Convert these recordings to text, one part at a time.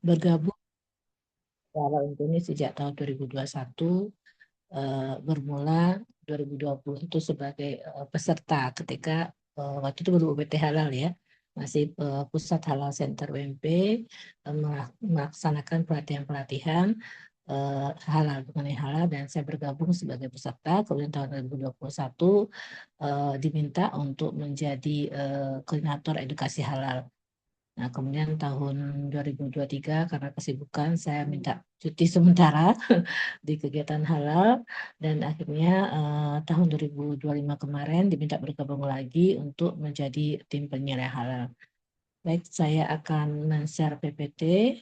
bergabung Halal WMP ini sejak tahun 2021, bermula 2020 itu sebagai peserta ketika waktu itu baru UPT Halal ya, masih Pusat Halal Center WMP melaksanakan pelatihan-pelatihan halal mengenai halal, dan saya bergabung sebagai peserta. Kemudian tahun 2021 diminta untuk menjadi koordinator edukasi halal. Nah, kemudian tahun 2023 karena kesibukan saya minta cuti sementara di kegiatan halal, dan akhirnya tahun 2025 kemarin diminta bergabung lagi untuk menjadi tim penilai halal. Baik, saya akan men-share PPT.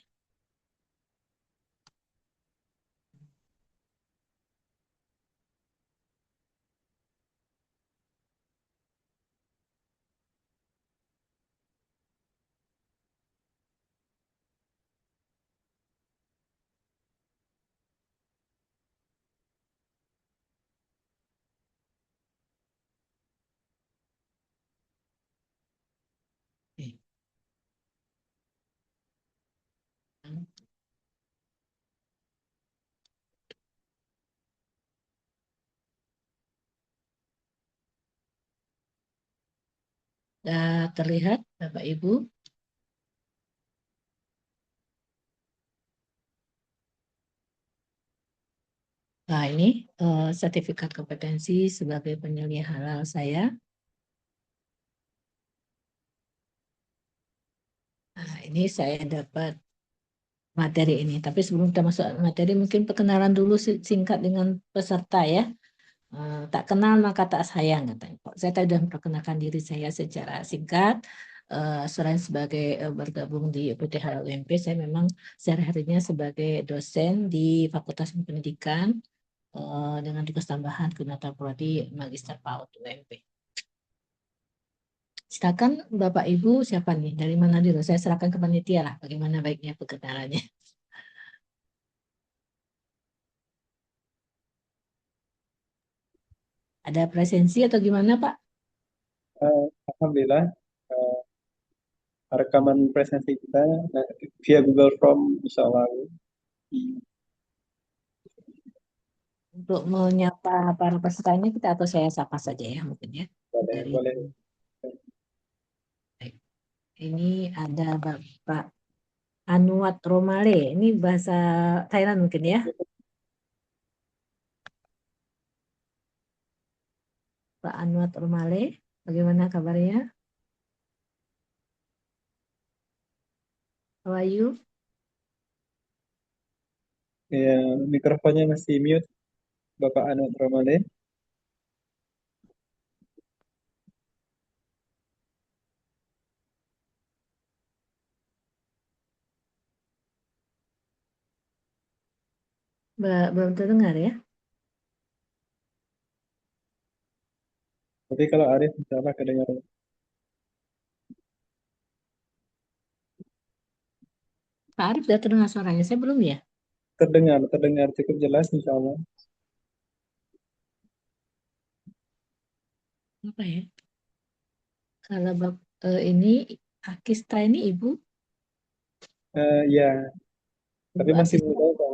Sudah terlihat Bapak Ibu? Nah, ini sertifikat kompetensi sebagai penyelia halal saya. Nah, ini saya dapat materi ini. Tapi sebelum kita masuk materi, mungkin perkenalan dulu singkat dengan peserta ya. Tak kenal maka tak sayang katanya. Saya tadi sudah memperkenalkan diri saya secara singkat. Selain sebagai bergabung di UPT Halal UMP, saya memang sehari-harinya sebagai dosen di Fakultas Pendidikan dengan tugas tambahan koordinator prodi Magister PAUD UMP. Silakan Bapak Ibu, siapa nih? Dari mana dulu? Saya serahkan ke panitia lah, bagaimana baiknya perkenalannya. Ada presensi atau gimana Pak? Alhamdulillah, rekaman presensi kita via Google Form insya Allah. Untuk menyapa para pesertanya kita, atau saya sapa saja ya mungkin ya. Boleh, Dari boleh. ini ada Bapak Anuat Romale. Ini bahasa Thailand mungkin ya. Pak Anuat Romale, bagaimana kabarnya? How are you? Ya, mikrofonnya masih mute, Bapak Anut Romale. Belum terdengar ya? Tapi kalau Arif, insya Allah kedengaran. Pak Arif sudah terdengar suaranya, saya belum ya? Terdengar cukup jelas, insya Allah. Apa ya? Kalau ini Akista ini Ibu, Ya, tapi Ibu masih Akista. muda, Pak.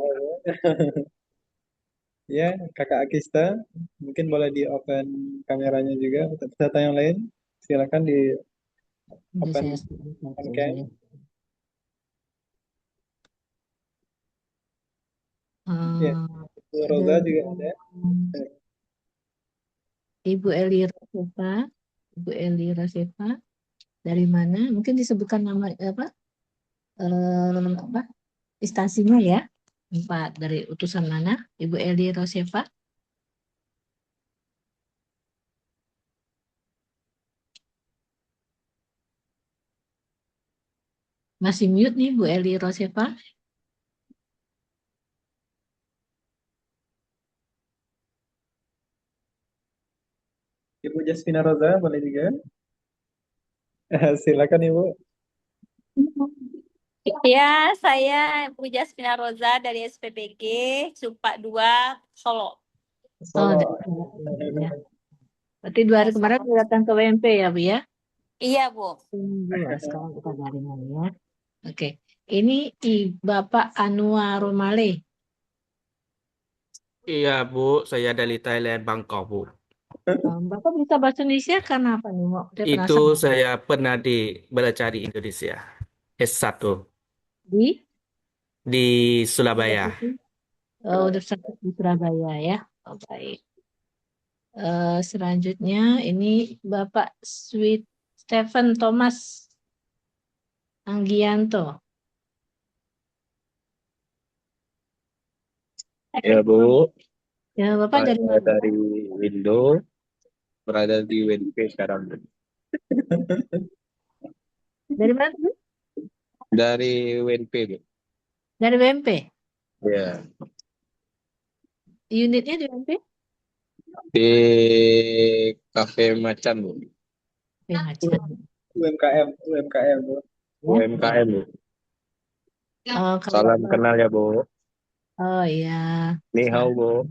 Ya, Kakak Akista, mungkin boleh di open kameranya juga. Untuk peserta yang lain, silakan di Nanti open saya on saja cam. ya. Ya, Bu Roza juga ada. Ibu Eli Rosefa, Ibu Eli Rosefa dari mana? Mungkin disebutkan nama apa instansinya ya. Pak dari utusan mana? Ibu Eli Rosefa. Masih mute nih Bu Eli Rosefa. Ibu Jasmina Roza, boleh juga. Silakan Ibu. Ya, saya Bu Jasmina Roza dari SPPG Supak 2 Solo. Oh, Solo. ya. Berarti 2 hari kemarin sudah datang ke WMP ya Bu ya? Iya, Bu. Tunggu, sekarang kita dari mana ya? Oke, Ini Bapak Anwar Romale. Iya, Bu. Saya dari Thailand, Bangkok, Bu. Bapak bisa bahasa Indonesia karena apa nih? Saya Itu penasaran. saya pernah belajar di Indonesia. S1 Di di Surabaya. Universitas di Surabaya ya. Oh, baik. Selanjutnya ini Bapak Stephen Thomas Anggianto. Ya Bu, Ya, Bapak dari saya mana? dari Indo, berada di WNP sekarang. Dari mana? Bu? Dari WNP, Bu. Dari WMP. Ya, Unitnya di WMP? di Cafe Macan, Bu. Oke, macam. UMKM, UMKM. Bu. Ya. UMKM, Bu. Kalau Salam kenal ya, Bu. oh iya. Ni hao, Bu.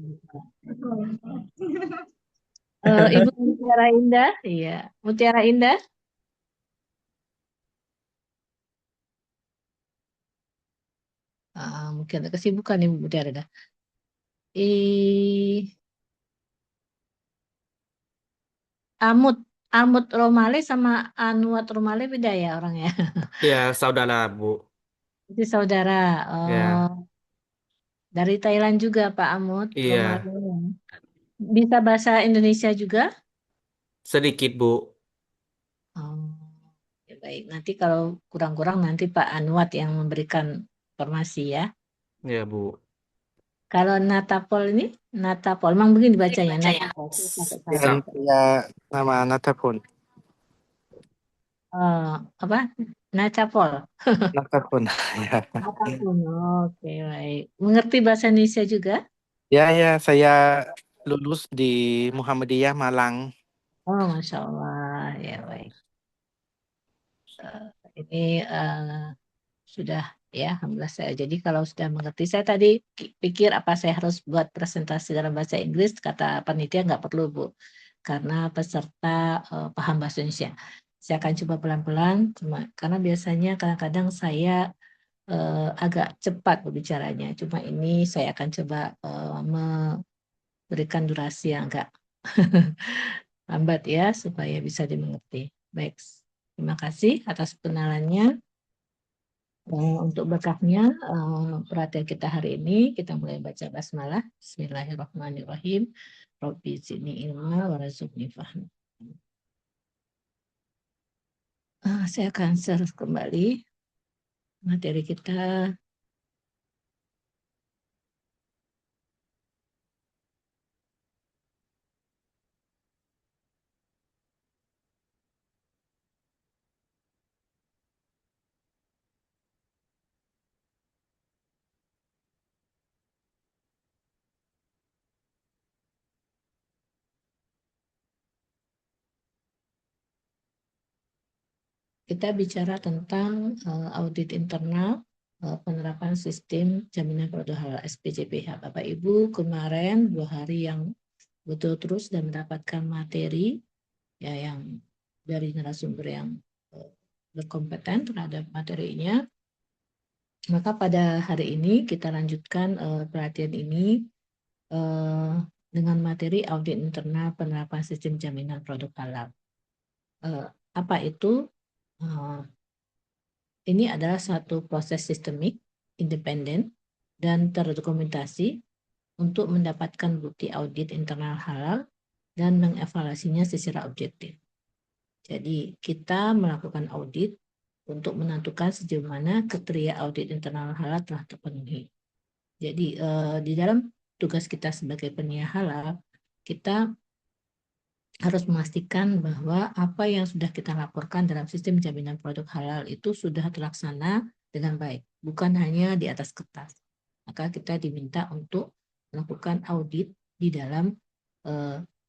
Ibu Mutiara Indah, iya. Mutiara Indah. Mungkin ada kesibukan Ibu Mutiara Indah. Amut Romale sama Anwat Romale beda ya orangnya. Ya, saudara, Bu. Itu saudara. Ya, Dari Thailand juga Pak Amut iya. Romale. Bisa bahasa Indonesia juga? Sedikit, Bu. Oh, ya baik. Nanti kalau kurang-kurang nanti Pak Anwat yang memberikan informasi ya. Ya, Bu. Kalau Natapol ini, Natapol, memang begini dibacanya, Natapol. Sa- Ya, nama Natapol. Apa? Natapol. Natapol. Ya. Natapol. Oke, baik. Mengerti bahasa Indonesia juga? Ya, saya lulus di Muhammadiyah Malang. Oh, Masya Allah. Ya, baik. Ini sudah ya, alhamdulillah saya. Jadi kalau sudah mengerti, saya tadi pikir apa saya harus buat presentasi dalam bahasa Inggris, kata panitia nggak perlu Bu, karena peserta paham bahasa Indonesia. Saya akan coba pelan-pelan, karena biasanya kadang-kadang saya agak cepat berbicaranya. Cuma ini saya akan coba memberikan durasi yang agak lambat ya, supaya bisa dimengerti. Baik, terima kasih atas kenalannya. Untuk berkahnya perhatian kita hari ini, kita mulai baca basmalah. Bismillahirrahmanirrahim. Rabbi zidni ilma warzuqni fahma. Saya akan share kembali materi kita. Kita bicara tentang audit internal penerapan sistem jaminan produk halal SPJPH. Bapak Ibu kemarin 2 hari yang betul terus dan mendapatkan materi ya yang dari narasumber yang berkompeten terhadap materinya. Maka pada hari ini kita lanjutkan perhatian ini dengan materi audit internal penerapan sistem jaminan produk halal. Apa itu? Ini adalah satu proses sistemik, independen, dan terdokumentasi untuk mendapatkan bukti audit internal halal dan mengevaluasinya secara objektif. Jadi kita melakukan audit untuk menentukan sejauh mana kriteria audit internal halal telah terpenuhi. Jadi di dalam tugas kita sebagai penyedia halal, kita harus memastikan bahwa apa yang sudah kita laporkan dalam sistem jaminan produk halal itu sudah terlaksana dengan baik, bukan hanya di atas kertas. Maka kita diminta untuk melakukan audit di dalam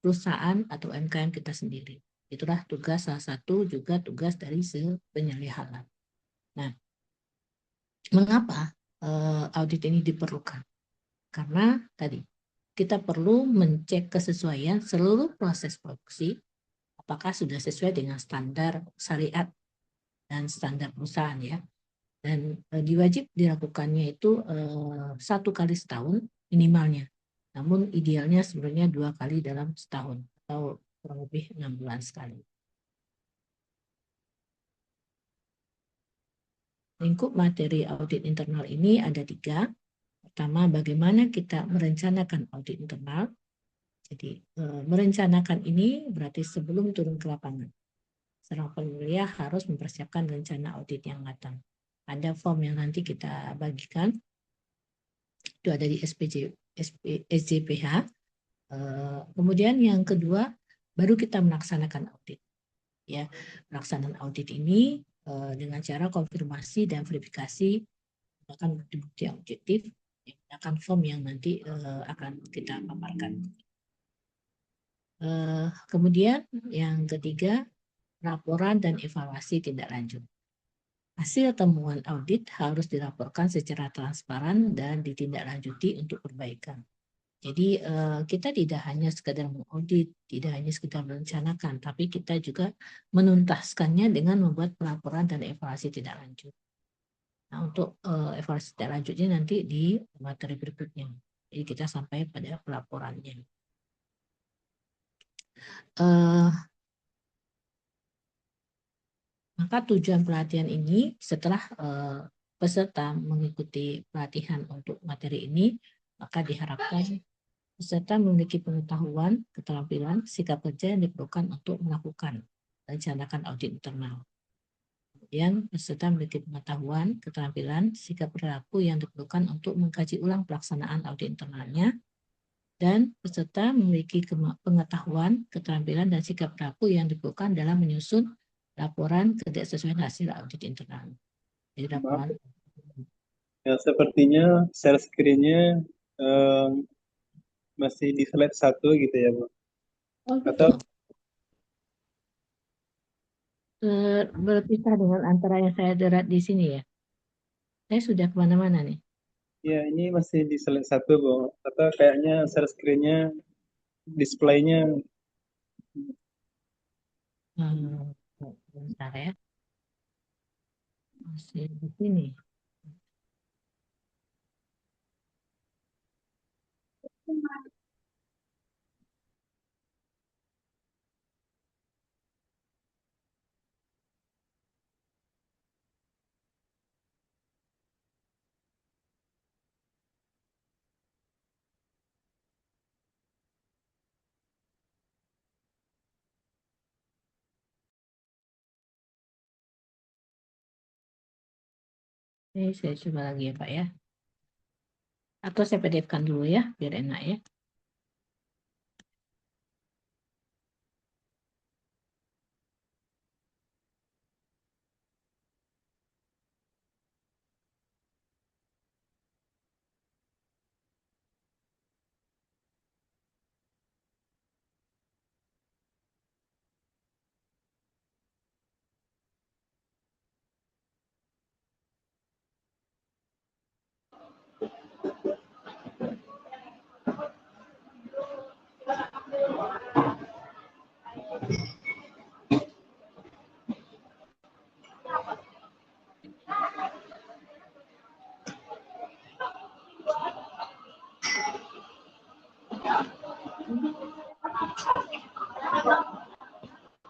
perusahaan atau UMKM kita sendiri. Itulah tugas salah satu juga tugas dari penyelia halal. Nah, mengapa audit ini diperlukan? Karena tadi kita perlu mencek kesesuaian seluruh proses produksi apakah sudah sesuai dengan standar syariat dan standar perusahaan ya. Dan diwajib dilakukannya itu 1 kali setahun minimalnya. Namun idealnya sebenarnya 2 kali dalam setahun atau kurang lebih 6 bulan sekali. Lingkup materi audit internal ini ada 3. Pertama, bagaimana kita merencanakan audit internal. Jadi merencanakan ini berarti sebelum turun ke lapangan. Seorang pemulia harus mempersiapkan rencana audit yang matang. Ada form yang nanti kita bagikan, itu ada di SJPH. Kemudian yang kedua, baru kita melaksanakan audit. Ya, pelaksanaan audit ini dengan cara konfirmasi dan verifikasi akan bukti yang objektif, menggunakan form yang nanti akan kita paparkan. Kemudian yang ketiga, laporan dan evaluasi tindak lanjut. Hasil temuan audit harus dilaporkan secara transparan dan ditindaklanjuti untuk perbaikan. Jadi kita tidak hanya sekedar mengaudit, tidak hanya sekedar merencanakan, tapi kita juga menuntaskannya dengan membuat pelaporan dan evaluasi tindak lanjut. Nah, untuk evaluasi tindak lanjutnya nanti di materi berikutnya. Jadi kita sampai pada pelaporannya. Maka tujuan pelatihan ini setelah peserta mengikuti pelatihan untuk materi ini, maka diharapkan peserta memiliki pengetahuan, keterampilan, sikap kerja yang diperlukan untuk melakukan rencanakan audit internal. Kemudian peserta memiliki pengetahuan, keterampilan, sikap perilaku yang diperlukan untuk mengkaji ulang pelaksanaan audit internalnya, dan peserta memiliki pengetahuan, keterampilan, dan sikap perilaku yang diperlukan dalam menyusun laporan ketidaksesuaian hasil audit internal. Jadi laporan. Ya, sepertinya share screen-nya masih di slide 1 gitu ya, Bu? Oh, gitu. Atau berpisah dengan antara yang saya derat di sini ya. Saya sudah kemana-mana nih. ya ini masih di slide 1, Bu. Atau kayaknya share screen-nya, display-nya Bentar ya. Masih di sini. Ini saya coba lagi ya Pak ya. Atau saya PDF-kan dulu ya, biar enak ya.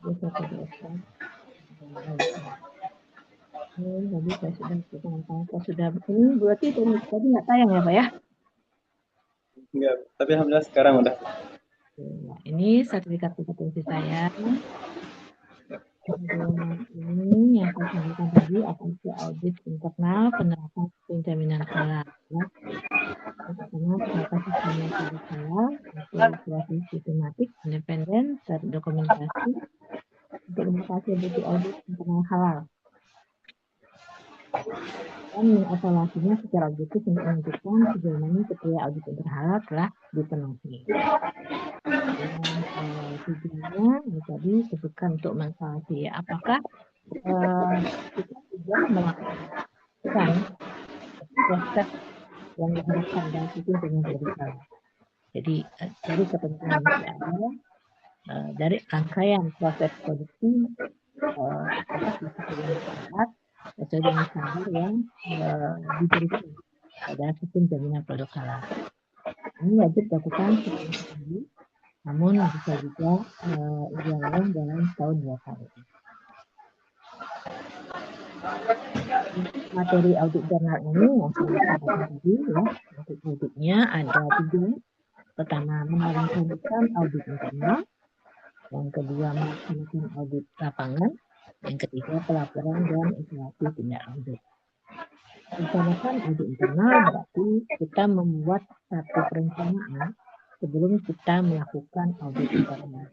Bisa PDF-kan. Tadi saya sudah ini berarti tadi nggak tayang ya Pak ya? enggak, tapi alhamdulillah sekarang udah. Nah, ini sertifikat kompetensi saya. Ini yang saya sampaikan tadi akan ke audit internal penerapan penjaminan halal. Ya. Pertama, penerapan sistem halal, evaluasi sistematik, independen, terdokumentasi untuk memperkasi bukti audit internal halal. Dan evaluasinya secara objektif untuk menentukan sejauh mana kriteria audit internal halal telah dipenuhi. Dan tujuannya tadi sebutkan untuk mengevaluasi apakah kita sudah melakukan proses yang diharapkan dalam sistem dengan vertikal. Jadi dari kepentingan yang ada dari rangkaian proses produksi apakah bisa dilakukan sesuai dengan standar yang diberikan pada sistem jaminan produk halal. Ini wajib dilakukan setiap tahun, namun bisa juga dilakukan dalam setahun 2 kali. Untuk materi audit jurnal ini yang saya sampaikan tadi ya, untuk auditnya ada 3. Pertama, melaksanakan audit internal. Yang kedua, melaksanakan audit lapangan. Yang ketiga, pelaporan dan evaluasi tindak lanjut. Melaksanakan audit internal berarti kita membuat satu perencanaan sebelum kita melakukan audit internal.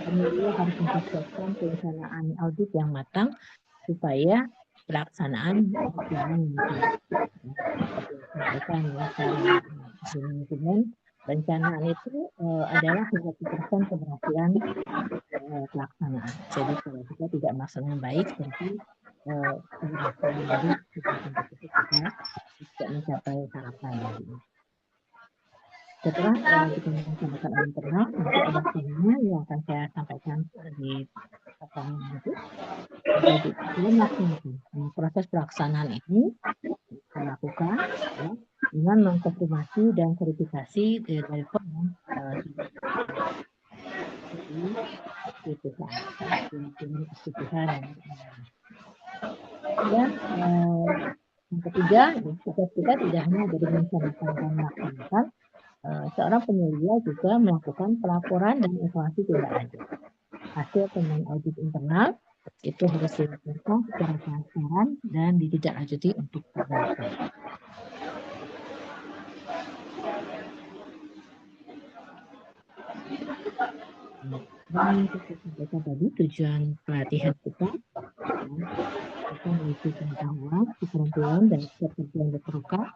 Penilai harus mempersiapkan perencanaan audit yang matang supaya pelaksanaan berjalan lancar. Sampaikan ya, manajemen perencanaan itu adalah 100% keberhasilan pelaksanaan. Jadi kalau kita tidak melaksanakan baik, berarti keberhasilan dari kegiatan tersebut kita tidak mencapai harapan. Setelah kita melaksanakan internal, nanti ada poinnya yang akan saya sampaikan di paparan nanti. Jadi kita melaksanakan proses pelaksanaan ini kita lakukan ya, dengan mengkonfirmasi dan verifikasi dari form dan yang ketiga, tugas kita tidak hanya dari merencanakan dan melaksanakan, seorang penyelia juga melakukan pelaporan dan evaluasi tindak lanjut. Hasil temuan audit internal itu harus dilakukan secara transparan dan ditindaklanjuti untuk perbaikan. Dan seperti sampaikan tadi, tujuan pelatihan kita memiliki pengetahuan, keterampilan, dan strategi yang diperlukan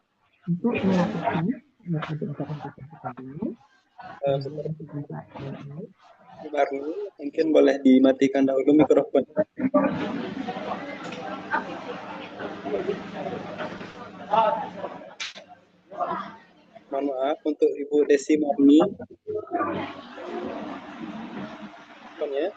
untuk melakukan audit internal tersebut. Baru mungkin boleh dimatikan dahulu mikrofon. Mohon maaf untuk Ibu Desi Marni. Ya.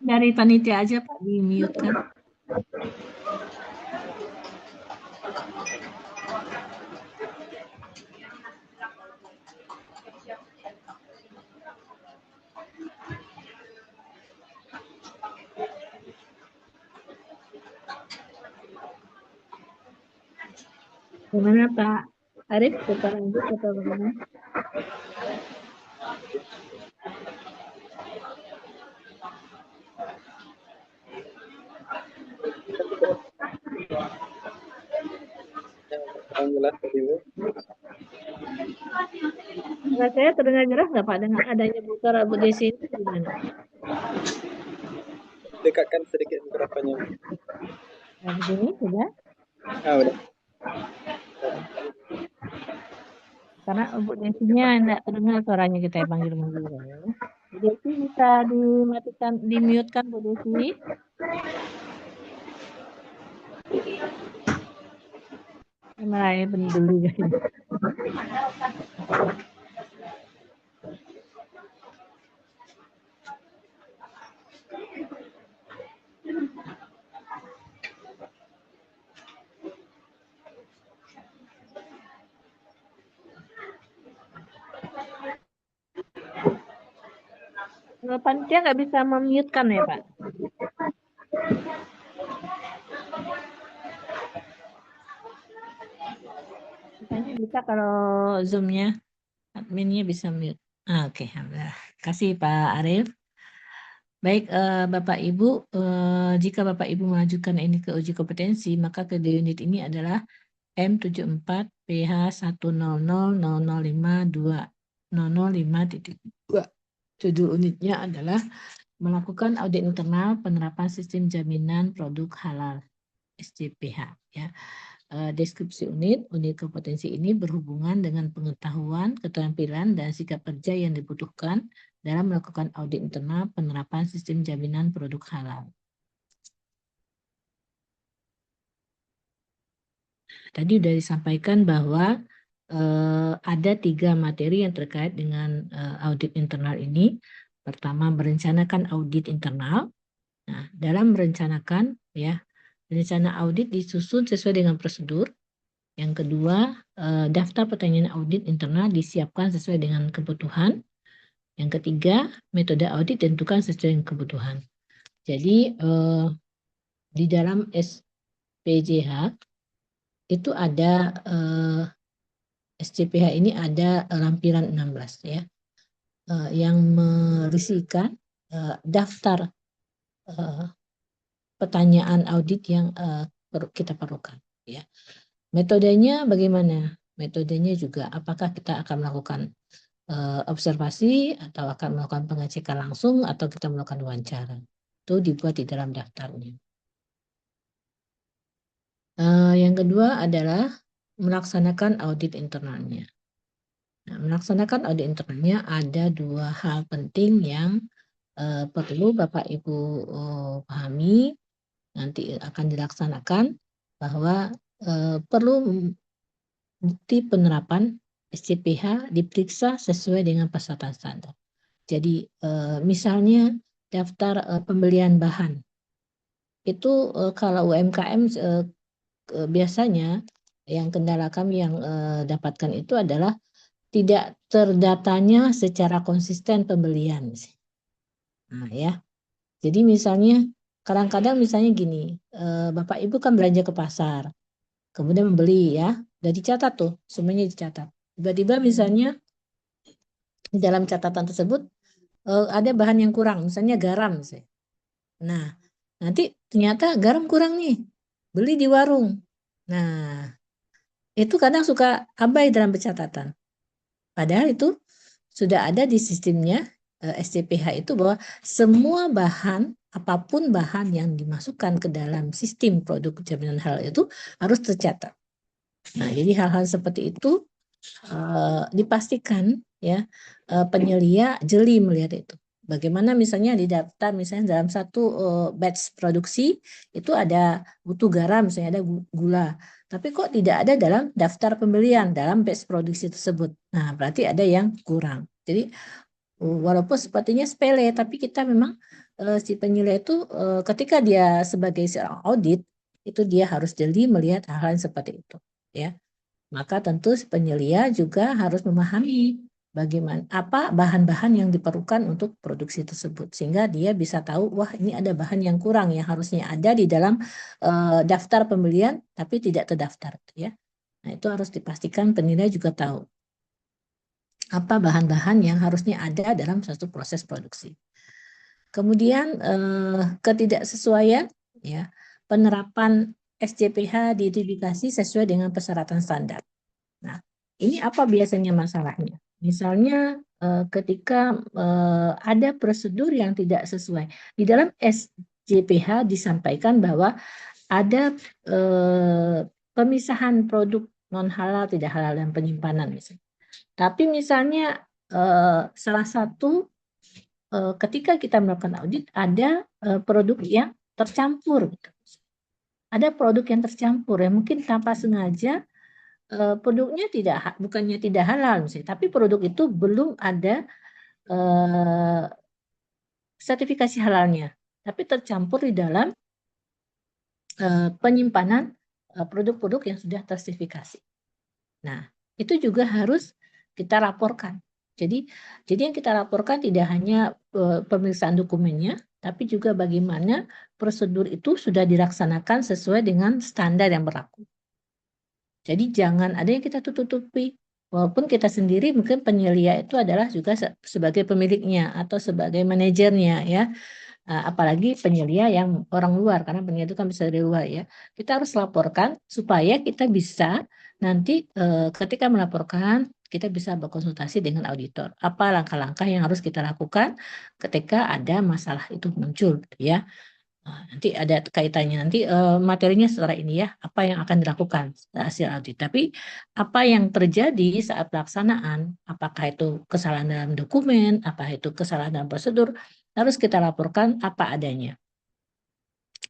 Dari panitia aja Pak, di-mute kan? Gimana Pak Arif, kita lanjut atau bagaimana? Jelas Ibu. Nah, saya terdengar jelas nggak Pak dengan adanya buka rambut di sini gimana? Dekatkan sedikit mikrofonnya. Nah, begini sudah? Udah. Karena Bu Desinya enggak terdengar suaranya kita panggil-manggil. Bu Desi bisa dimatikan, di-mute kan Bu Desi? Mulai penduli guys. Panitia nggak bisa mem-mute kan ya Pak? Katanya bisa kalau Zoom-nya, adminnya bisa mute. Oke, alhamdulillah. Kasih Pak Arif. Baik, Bapak Ibu, jika Bapak Ibu mengajukan ini ke uji kompetensi, maka kode unit ini adalah M74 PH 1000005.2. Judul unitnya adalah melakukan audit internal penerapan sistem jaminan produk halal SJPH. Ya. Deskripsi unit kompetensi ini berhubungan dengan pengetahuan, keterampilan, dan sikap kerja yang dibutuhkan dalam melakukan audit internal penerapan sistem jaminan produk halal. Tadi sudah disampaikan bahwa ada 3 materi yang terkait dengan audit internal ini. Pertama, merencanakan audit internal. Nah, dalam merencanakan ya, rencana audit disusun sesuai dengan prosedur. Yang kedua, daftar pertanyaan audit internal disiapkan sesuai dengan kebutuhan. Yang ketiga, metode audit ditentukan sesuai dengan kebutuhan. Jadi di dalam SPJH itu ada SCPH ini ada lampiran 16 ya, yang berisikan daftar pertanyaan audit yang kita perlukan ya. Metodenya bagaimana? Metodenya juga apakah kita akan melakukan observasi atau akan melakukan pengecekan langsung atau kita melakukan wawancara. Itu dibuat di dalam daftarnya. Yang kedua adalah melaksanakan audit internalnya. Nah, melaksanakan audit internalnya ada 2 hal penting yang perlu Bapak Ibu pahami nanti akan dilaksanakan, bahwa perlu bukti penerapan SCPH diperiksa sesuai dengan persyaratan standar. Jadi misalnya daftar pembelian bahan itu kalau UMKM biasanya yang kendala kami yang dapatkan itu adalah tidak terdatanya secara konsisten pembelian. Nah ya, jadi misalnya kadang-kadang misalnya gini, Bapak Ibu kan belanja ke pasar, kemudian membeli ya, udah dicatat tuh, semuanya dicatat. Tiba-tiba misalnya di dalam catatan tersebut ada bahan yang kurang, misalnya garam. Nah, nanti ternyata garam kurang nih, beli di warung. Nah, itu kadang suka abai dalam pencatatan. Padahal itu sudah ada di sistemnya SCPH itu bahwa semua bahan, apapun bahan yang dimasukkan ke dalam sistem produk jaminan halal itu harus tercatat. Nah, jadi hal-hal seperti itu dipastikan ya penyelia jeli melihat itu. Bagaimana misalnya di daftar misalnya dalam satu batch produksi itu ada butuh garam, misalnya ada gula, tapi kok tidak ada dalam daftar pembelian dalam batch produksi tersebut. Nah, berarti ada yang kurang. Jadi walaupun sepertinya sepele, tapi kita memang si penyelia itu ketika dia sebagai seorang audit itu dia harus jeli melihat hal-hal seperti itu, ya. Maka tentu penyelia juga harus memahami bagaimana apa bahan-bahan yang diperlukan untuk produksi tersebut sehingga dia bisa tahu wah ini ada bahan yang kurang yang harusnya ada di dalam daftar pembelian tapi tidak terdaftar ya. Nah, itu harus dipastikan penilai juga tahu apa bahan-bahan yang harusnya ada dalam suatu proses produksi. Kemudian ketidaksesuaian ya, penerapan SCPH diidentifikasi sesuai dengan persyaratan standar. Nah, ini apa biasanya masalahnya? Misalnya ketika ada prosedur yang tidak sesuai. Di dalam SCPH disampaikan bahwa ada pemisahan produk non halal, tidak halal dan penyimpanan misalnya. Tapi misalnya salah satu ketika kita melakukan audit ada produk yang tercampur. Ada produk yang tercampur ya mungkin tanpa sengaja produknya bukannya tidak halal misalnya, tapi produk itu belum ada sertifikasi halalnya, tapi tercampur di dalam penyimpanan produk-produk yang sudah tersertifikasi. Nah, itu juga harus kita laporkan. Jadi yang kita laporkan tidak hanya pemeriksaan dokumennya, tapi juga bagaimana prosedur itu sudah dilaksanakan sesuai dengan standar yang berlaku. Jadi jangan ada yang kita tutupi. Walaupun kita sendiri mungkin penyelia itu adalah juga sebagai pemiliknya atau sebagai manajernya ya. Apalagi penyelia yang orang luar karena penyelia itu kan bisa dari luar ya. Kita harus laporkan supaya kita bisa nanti ketika melaporkan kita bisa berkonsultasi dengan auditor. Apa langkah-langkah yang harus kita lakukan ketika ada masalah itu muncul ya. Nanti ada kaitannya nanti materinya setelah ini ya apa yang akan dilakukan hasil audit. Tapi apa yang terjadi saat pelaksanaan, apakah itu kesalahan dalam dokumen, apa itu kesalahan dalam prosedur, harus kita laporkan apa adanya.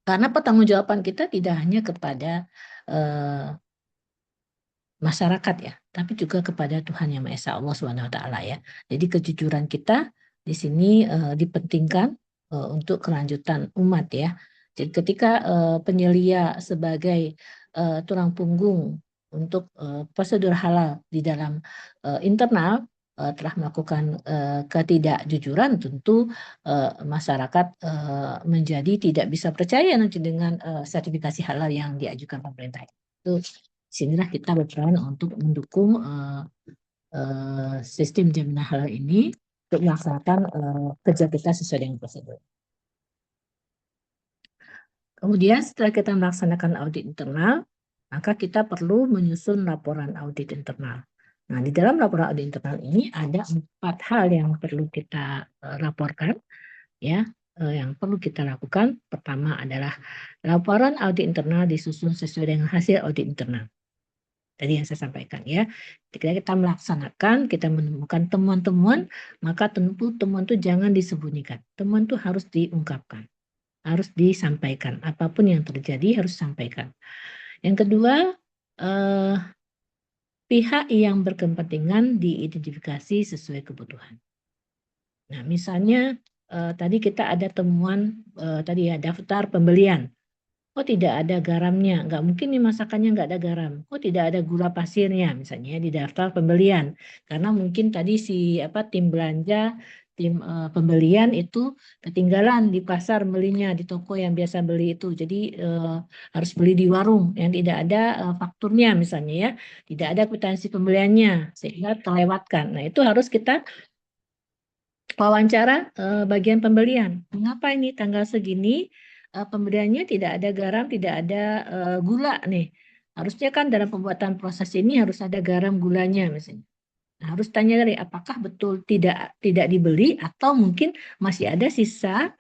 Karena pertanggungjawaban kita tidak hanya kepada masyarakat ya, tapi juga kepada Tuhan Yang Maha Esa, Allah Subhanahu wa taala ya. Jadi kejujuran kita di sini dipentingkan untuk kelanjutan umat ya. Jadi ketika penyelia sebagai tulang punggung untuk prosedur halal di dalam internal telah melakukan ketidakjujuran, tentu masyarakat menjadi tidak bisa percaya nanti dengan sertifikasi halal yang diajukan pemerintah. Itu sinilah kita berperan untuk mendukung sistem jaminan halal ini untuk melaksanakan kerja kita sesuai dengan prosedur. Kemudian setelah kita melaksanakan audit internal, maka kita perlu menyusun laporan audit internal. Nah, di dalam laporan audit internal ini ada 4 hal yang perlu kita laporkan, ya, yang perlu kita lakukan. Pertama adalah laporan audit internal disusun sesuai dengan hasil audit internal. Tadi yang saya sampaikan ya, ketika kita melaksanakan, kita menemukan temuan-temuan, maka tentu temuan itu jangan disembunyikan. Temuan itu harus diungkapkan, harus disampaikan. Apapun yang terjadi harus disampaikan. Yang kedua, pihak yang berkepentingan diidentifikasi sesuai kebutuhan. Nah, misalnya tadi kita ada temuan tadi ya, daftar pembelian. Kok tidak ada garamnya? Nggak mungkin nih masakannya nggak ada garam. Kok tidak ada gula pasirnya misalnya di daftar pembelian? Karena mungkin tadi tim belanja, tim pembelian itu ketinggalan di pasar belinya, di toko yang biasa beli itu. Jadi harus beli di warung yang tidak ada fakturnya misalnya ya, tidak ada kwitansi pembeliannya sehingga terlewatkan. Nah, itu harus kita wawancara bagian pembelian. Mengapa ini tanggal segini pembeliannya tidak ada garam, tidak ada gula nih. Harusnya kan dalam pembuatan proses ini harus ada garam gulanya misalnya. Nah, harus tanya dari apakah betul tidak dibeli atau mungkin masih ada sisa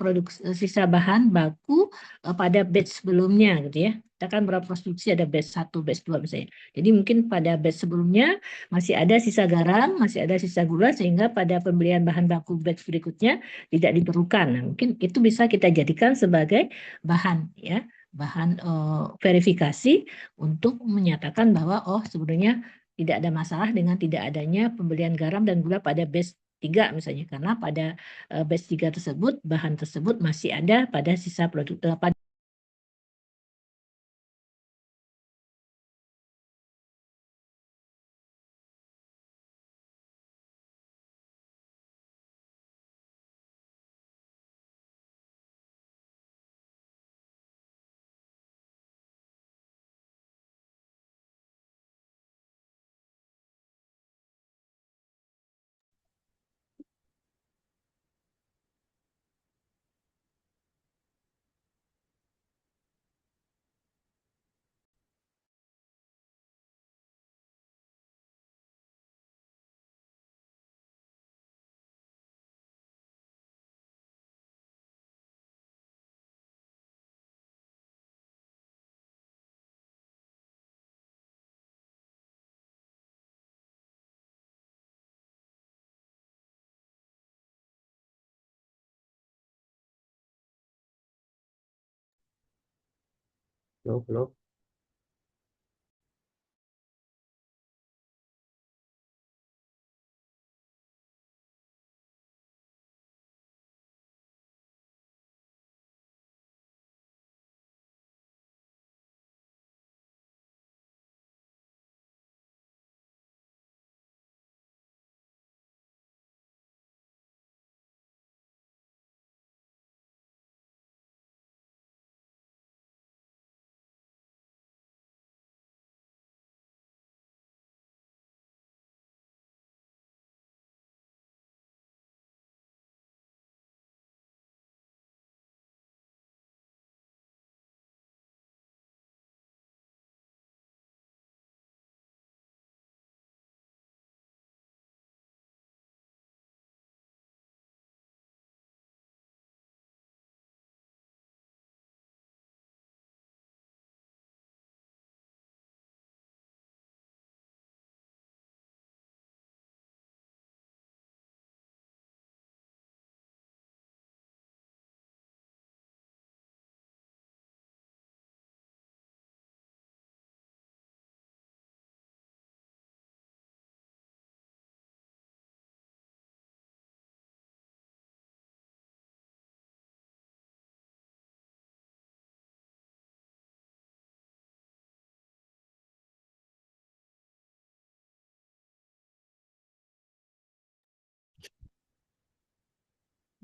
bahan baku pada batch sebelumnya gitu ya. Kita kan berapa produksi ada batch 1, batch 2 misalnya. Jadi mungkin pada batch sebelumnya masih ada sisa garam, masih ada sisa gula sehingga pada pembelian bahan baku batch berikutnya tidak diperlukan. Nah, mungkin itu bisa kita jadikan sebagai bahan ya, bahan verifikasi untuk menyatakan bahwa sebenarnya tidak ada masalah dengan tidak adanya pembelian garam dan gula pada batch 3 misalnya, karena pada batch 3 tersebut bahan tersebut masih ada pada sisa produk Belum.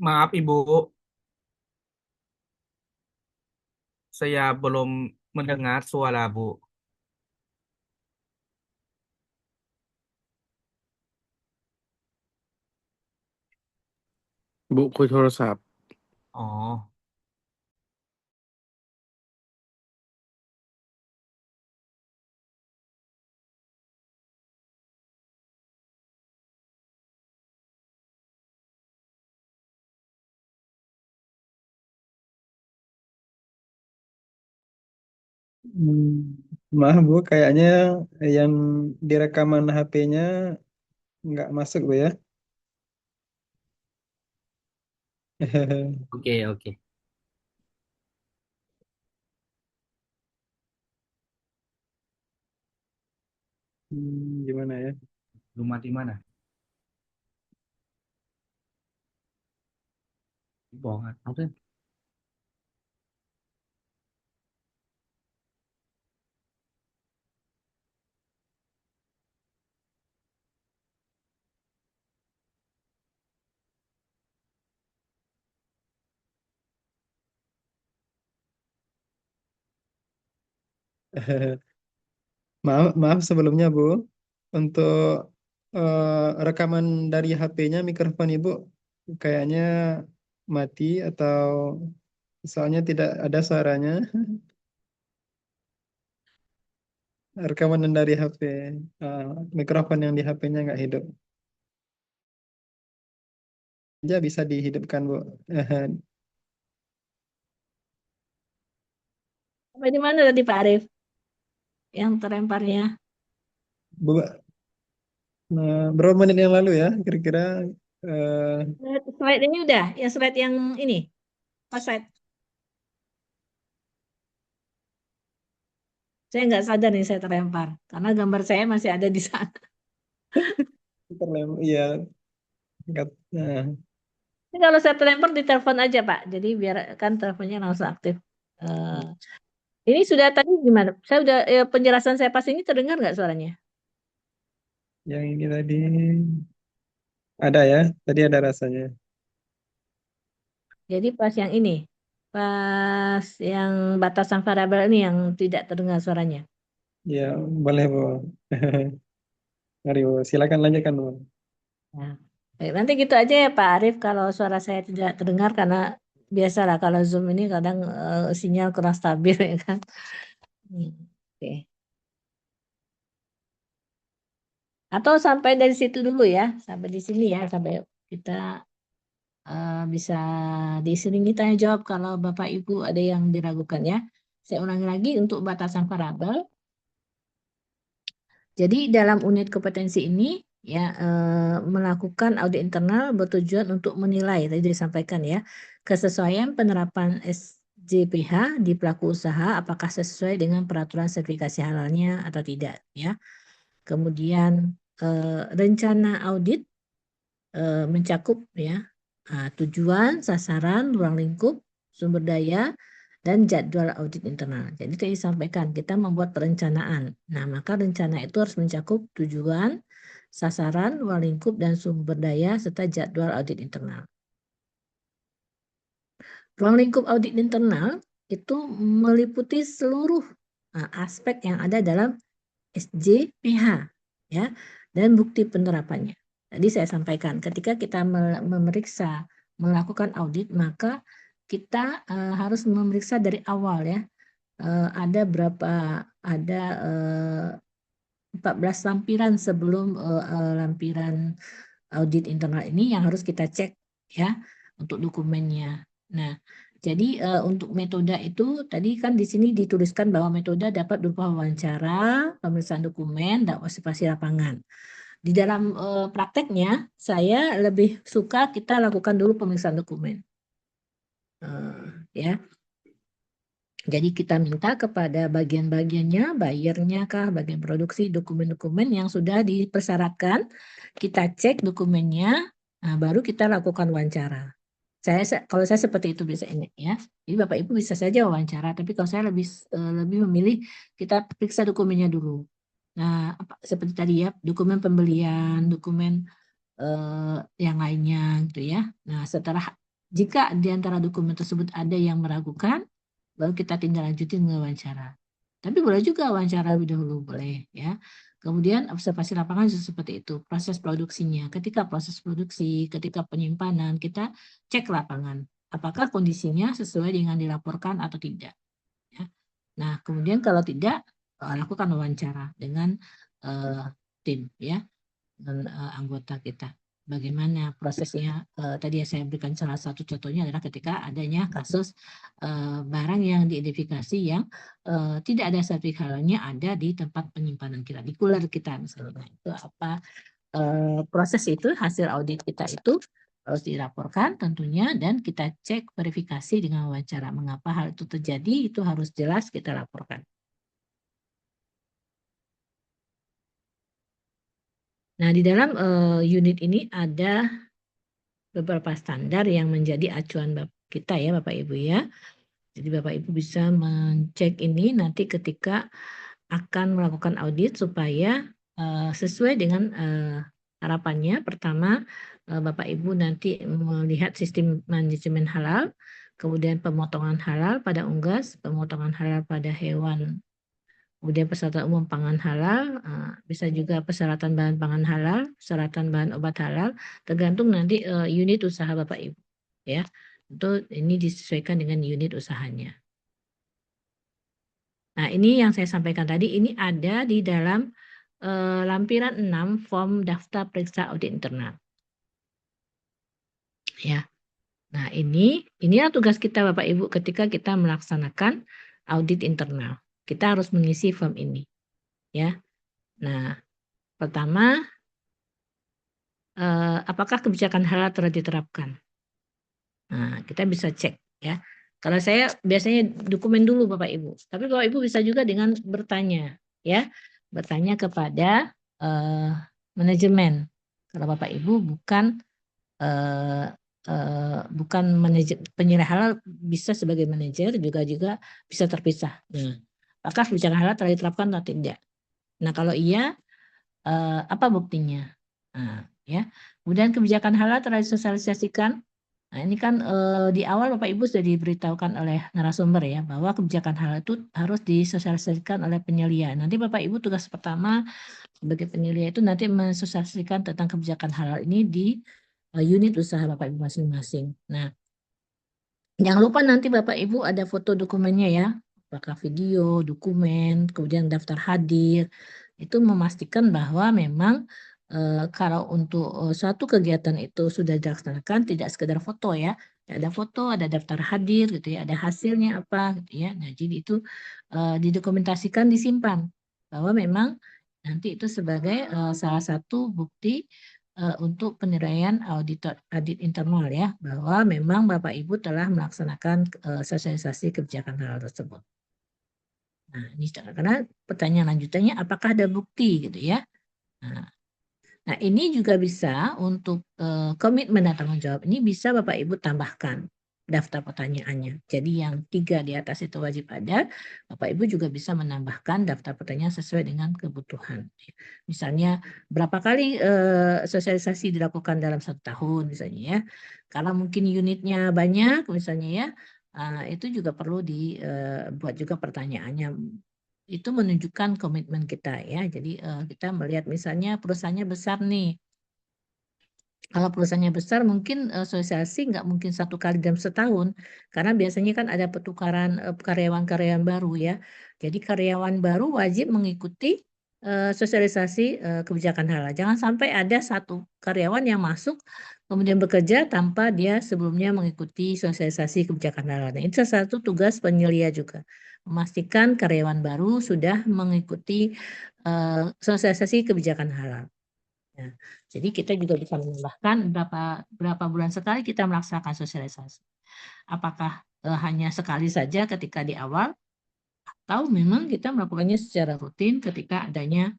Maaf Ibu, saya belum mendengar suara Bu. Bu คุยโทรศัพท์ อ๋อ Maaf Bu, kayaknya yang di rekaman HP-nya nggak masuk Bu ya. Oke, oke. Gimana ya? Rumah di mana? Bohongan. Apa? Maaf sebelumnya Bu, untuk rekaman dari HP-nya mikrofon Ibu kayaknya mati atau soalnya tidak ada suaranya. Rekaman dari HP, mikrofon yang di HP-nya nggak hidup. Aja bisa dihidupkan Bu. Sampai di mana tadi Pak Arief? Yang terlemparnya. Bu, berapa menit yang lalu ya kira-kira? Slide ini udah, ya slide yang ini. Pas slide. Saya nggak sadar nih saya terlempar. Karena gambar saya masih ada di sana. Iya. Ini kalau saya terlempar di telepon aja Pak. Jadi biar kan teleponnya langsung aktif. Ini sudah tadi gimana? Saya udah penjelasan saya pas ini terdengar nggak suaranya? Yang ini tadi ada ya, tadi ada rasanya. Jadi pas yang ini, pas yang batasan variabel ini yang tidak terdengar suaranya. Ya, boleh Bu. Mari Bu, silakan lanjutkan Bu. Nah, baik, nanti gitu aja ya Pak Arief kalau suara saya tidak terdengar karena biasalah kalau Zoom ini kadang sinyal kurang stabil ya kan. Oke. Atau sampai dari situ dulu ya, sampai di sini ya, sampai kita bisa diselingi tanya jawab kalau Bapak Ibu ada yang diragukan ya. Saya ulangi lagi untuk batasan variabel. Jadi dalam unit kompetensi ini ya melakukan audit internal bertujuan untuk menilai tadi disampaikan ya kesesuaian penerapan SJPH di pelaku usaha apakah sesuai dengan peraturan sertifikasi halalnya atau tidak ya. Kemudian rencana audit mencakup ya tujuan, sasaran, ruang lingkup, sumber daya, dan jadwal audit internal. Jadi tadi disampaikan kita membuat perencanaan. Nah, maka rencana itu harus mencakup tujuan, sasaran, ruang lingkup, dan sumber daya serta jadwal audit internal. Ruang lingkup audit internal itu meliputi seluruh aspek yang ada dalam SJPH ya dan bukti penerapannya. Tadi saya sampaikan ketika kita memeriksa melakukan audit maka kita harus memeriksa dari awal ya. Ada 14 lampiran sebelum lampiran audit internal ini yang harus kita cek ya untuk dokumennya. Nah, jadi untuk metode itu tadi kan di sini dituliskan bahwa metode dapat berupa wawancara, pemeriksaan dokumen, dan observasi lapangan. Di dalam prakteknya saya lebih suka kita lakukan dulu pemeriksaan dokumen. Ya. Jadi kita minta kepada bagian-bagiannya, buyernya kah, bagian produksi, dokumen-dokumen yang sudah dipersyaratkan, kita cek dokumennya, nah baru kita lakukan wawancara. Kalau saya seperti itu biasanya ya. Jadi Bapak Ibu bisa saja wawancara, tapi kalau saya lebih memilih kita periksa dokumennya dulu. Nah, seperti tadi ya, dokumen pembelian, dokumen yang lainnya gitu ya. Nah, setelah Jika di antara dokumen tersebut ada yang meragukan, baru kita tindak lanjutin dengan wawancara. Tapi boleh juga wawancara lebih dahulu, boleh ya. Kemudian observasi lapangan seperti itu, proses produksinya. Ketika proses produksi, ketika penyimpanan, kita cek lapangan. Apakah kondisinya sesuai dengan dilaporkan atau tidak. Ya. Nah, kemudian kalau tidak, lakukan wawancara dengan tim, ya, dengan anggota kita. Bagaimana prosesnya? Tadi saya berikan salah satu contohnya adalah ketika adanya kasus barang yang diidentifikasi yang tidak ada sertifikat halalnya ada di tempat penyimpanan kita, di cooler kita misalnya. Nah, itu apa proses itu, hasil audit kita itu harus dilaporkan tentunya, dan kita cek verifikasi dengan wawancara. Mengapa hal itu terjadi, itu harus jelas kita laporkan. Nah, di dalam unit ini ada beberapa standar yang menjadi acuan kita ya Bapak Ibu ya. Jadi Bapak Ibu bisa mencek ini nanti ketika akan melakukan audit supaya sesuai dengan harapannya. Pertama, Bapak Ibu nanti melihat sistem manajemen halal, kemudian pemotongan halal pada unggas, pemotongan halal pada hewan, kemudian persyaratan umum pangan halal, bisa juga persyaratan bahan pangan halal, persyaratan bahan obat halal, tergantung nanti unit usaha Bapak Ibu. Ya, itu ini disesuaikan dengan unit usahanya. Nah, ini yang saya sampaikan tadi, ini ada di dalam lampiran 6 form daftar periksa audit internal. Ya. Nah, inilah tugas kita Bapak Ibu ketika kita melaksanakan audit internal. Kita harus mengisi form ini. Ya. Nah, pertama, apakah kebijakan halal telah diterapkan? Nah, kita bisa cek ya. Kalau saya biasanya dokumen dulu Bapak Ibu. Tapi Bapak Ibu bisa juga dengan bertanya ya. Bertanya kepada manajemen. Kalau Bapak Ibu bukan penilai halal, bisa sebagai manajer, juga bisa terpisah. Nah, apakah kebijakan halal telah diterapkan atau tidak? Nah, kalau iya, apa buktinya? Nah, ya. Kemudian kebijakan halal telah disosialisasikan. Nah, ini kan di awal Bapak Ibu sudah diberitahukan oleh narasumber ya, bahwa kebijakan halal itu harus disosialisasikan oleh penyelia. Nanti Bapak Ibu tugas pertama sebagai penyelia itu nanti mensosialisasikan tentang kebijakan halal ini di unit usaha Bapak Ibu masing-masing. Nah, jangan lupa nanti Bapak Ibu ada foto dokumennya ya, apakah video, dokumen, kemudian daftar hadir. Itu memastikan bahwa memang kalau untuk suatu kegiatan itu sudah dilaksanakan, tidak sekedar foto ya, ada foto, ada daftar hadir gitu ya, ada hasilnya apa gitu ya. Nah, jadi itu didokumentasikan, disimpan bahwa memang nanti itu sebagai salah satu bukti untuk penilaian audit internal ya, bahwa memang Bapak Ibu telah melaksanakan sosialisasi kebijakan halal tersebut. Nah, ini karena pertanyaan lanjutannya apakah ada bukti gitu ya. Nah, ini juga bisa untuk komitmen dan tanggung jawab ini bisa Bapak Ibu tambahkan daftar pertanyaannya. Jadi yang 3 di atas itu wajib ada, Bapak Ibu juga bisa menambahkan daftar pertanyaan sesuai dengan kebutuhan. Misalnya berapa kali sosialisasi dilakukan dalam 1 tahun misalnya ya. Karena mungkin unitnya banyak misalnya ya, itu juga perlu dibuat juga pertanyaannya. Itu menunjukkan komitmen kita ya. Jadi kita melihat misalnya perusahaannya besar nih. Kalau perusahaannya besar mungkin sosialisasi nggak mungkin 1 kali dalam setahun, karena biasanya kan ada pertukaran karyawan-karyawan baru ya. Jadi karyawan baru wajib mengikuti sosialisasi kebijakan halal. Jangan sampai ada 1 karyawan yang masuk kemudian bekerja tanpa dia sebelumnya mengikuti sosialisasi kebijakan halal. Nah, itu salah satu tugas penyelia juga, memastikan karyawan baru sudah mengikuti sosialisasi kebijakan halal. Nah, jadi kita juga bisa menambahkan berapa bulan sekali kita melaksanakan sosialisasi. Apakah hanya sekali saja ketika di awal, atau memang kita melakukannya secara rutin ketika adanya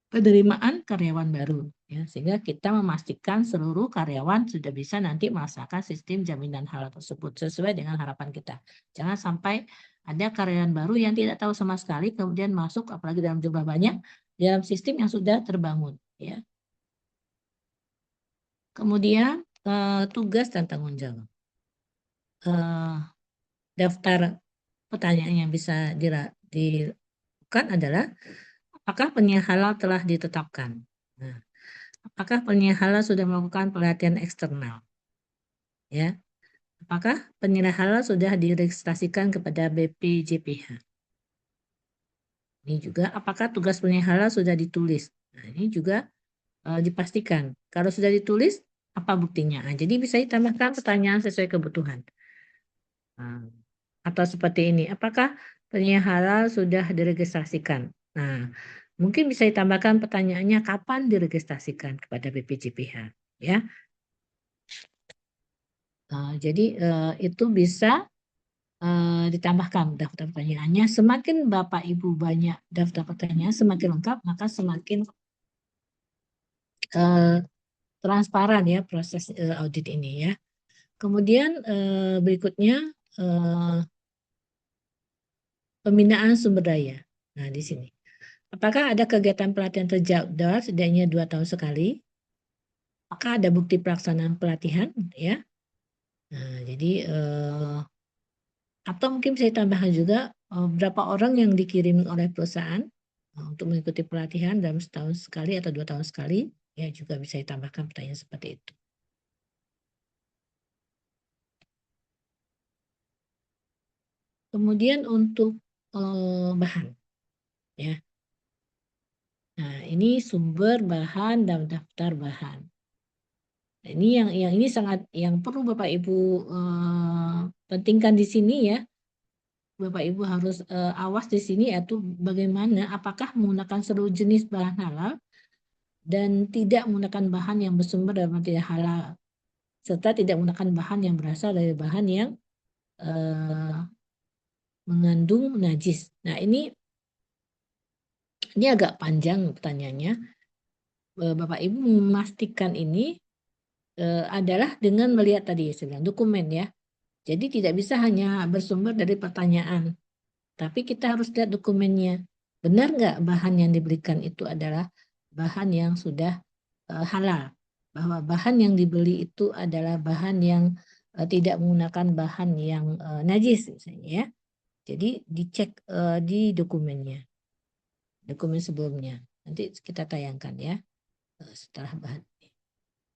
penerimaan karyawan baru, ya, sehingga kita memastikan seluruh karyawan sudah bisa nanti melaksanakan sistem jaminan halal tersebut sesuai dengan harapan kita. Jangan sampai ada karyawan baru yang tidak tahu sama sekali kemudian masuk, apalagi dalam jumlah banyak, dalam sistem yang sudah terbangun, ya. Kemudian tugas dan tanggung jawab. daftar pertanyaan yang bisa dilakukan adalah apakah penyiar halal telah ditetapkan? Nah, apakah penyiar halal sudah melakukan pelatihan eksternal? Ya, apakah penyiar halal sudah diregistrasikan kepada BPJPH? Ini juga apakah tugas penyiar halal sudah ditulis? Nah, ini juga dipastikan. Kalau sudah ditulis, apa buktinya? Nah, jadi bisa ditambahkan pertanyaan sesuai kebutuhan. Nah, atau seperti ini, apakah penyiar halal sudah diregistrasikan? Nah, mungkin bisa ditambahkan pertanyaannya kapan diregistrasikan kepada BPJPH, ya. Jadi itu bisa ditambahkan daftar pertanyaannya. Semakin Bapak Ibu banyak daftar pertanyaan, semakin lengkap, maka semakin transparan ya proses audit ini ya. Kemudian berikutnya pembinaan sumber daya. Nah, di sini. Apakah ada kegiatan pelatihan terjadwal setidaknya 2 tahun sekali? Apakah ada bukti pelaksanaan pelatihan? Ya. Nah, jadi atau mungkin bisa ditambahkan juga berapa orang yang dikirim oleh perusahaan untuk mengikuti pelatihan dalam setahun sekali atau 2 tahun sekali. Ya, juga bisa ditambahkan pertanyaan seperti itu. Kemudian untuk bahan, ya. Nah, ini sumber bahan dan daftar bahan. Nah, ini yang ini sangat yang perlu Bapak Ibu pentingkan di sini ya. Bapak Ibu harus awas di sini yaitu bagaimana apakah menggunakan seluruh jenis bahan halal dan tidak menggunakan bahan yang bersumber dari tidak halal serta tidak menggunakan bahan yang berasal dari bahan yang mengandung najis. Nah, ini agak panjang pertanyaannya. Bapak Ibu memastikan ini adalah dengan melihat tadi saya bilang dokumen ya. Jadi tidak bisa hanya bersumber dari pertanyaan, tapi kita harus lihat dokumennya. Benar nggak bahan yang diberikan itu adalah bahan yang sudah halal? Bahwa bahan yang dibeli itu adalah bahan yang tidak menggunakan bahan yang najis misalnya ya. Jadi dicek di dokumennya, dokumen sebelumnya. Nanti kita tayangkan ya setelah bahan.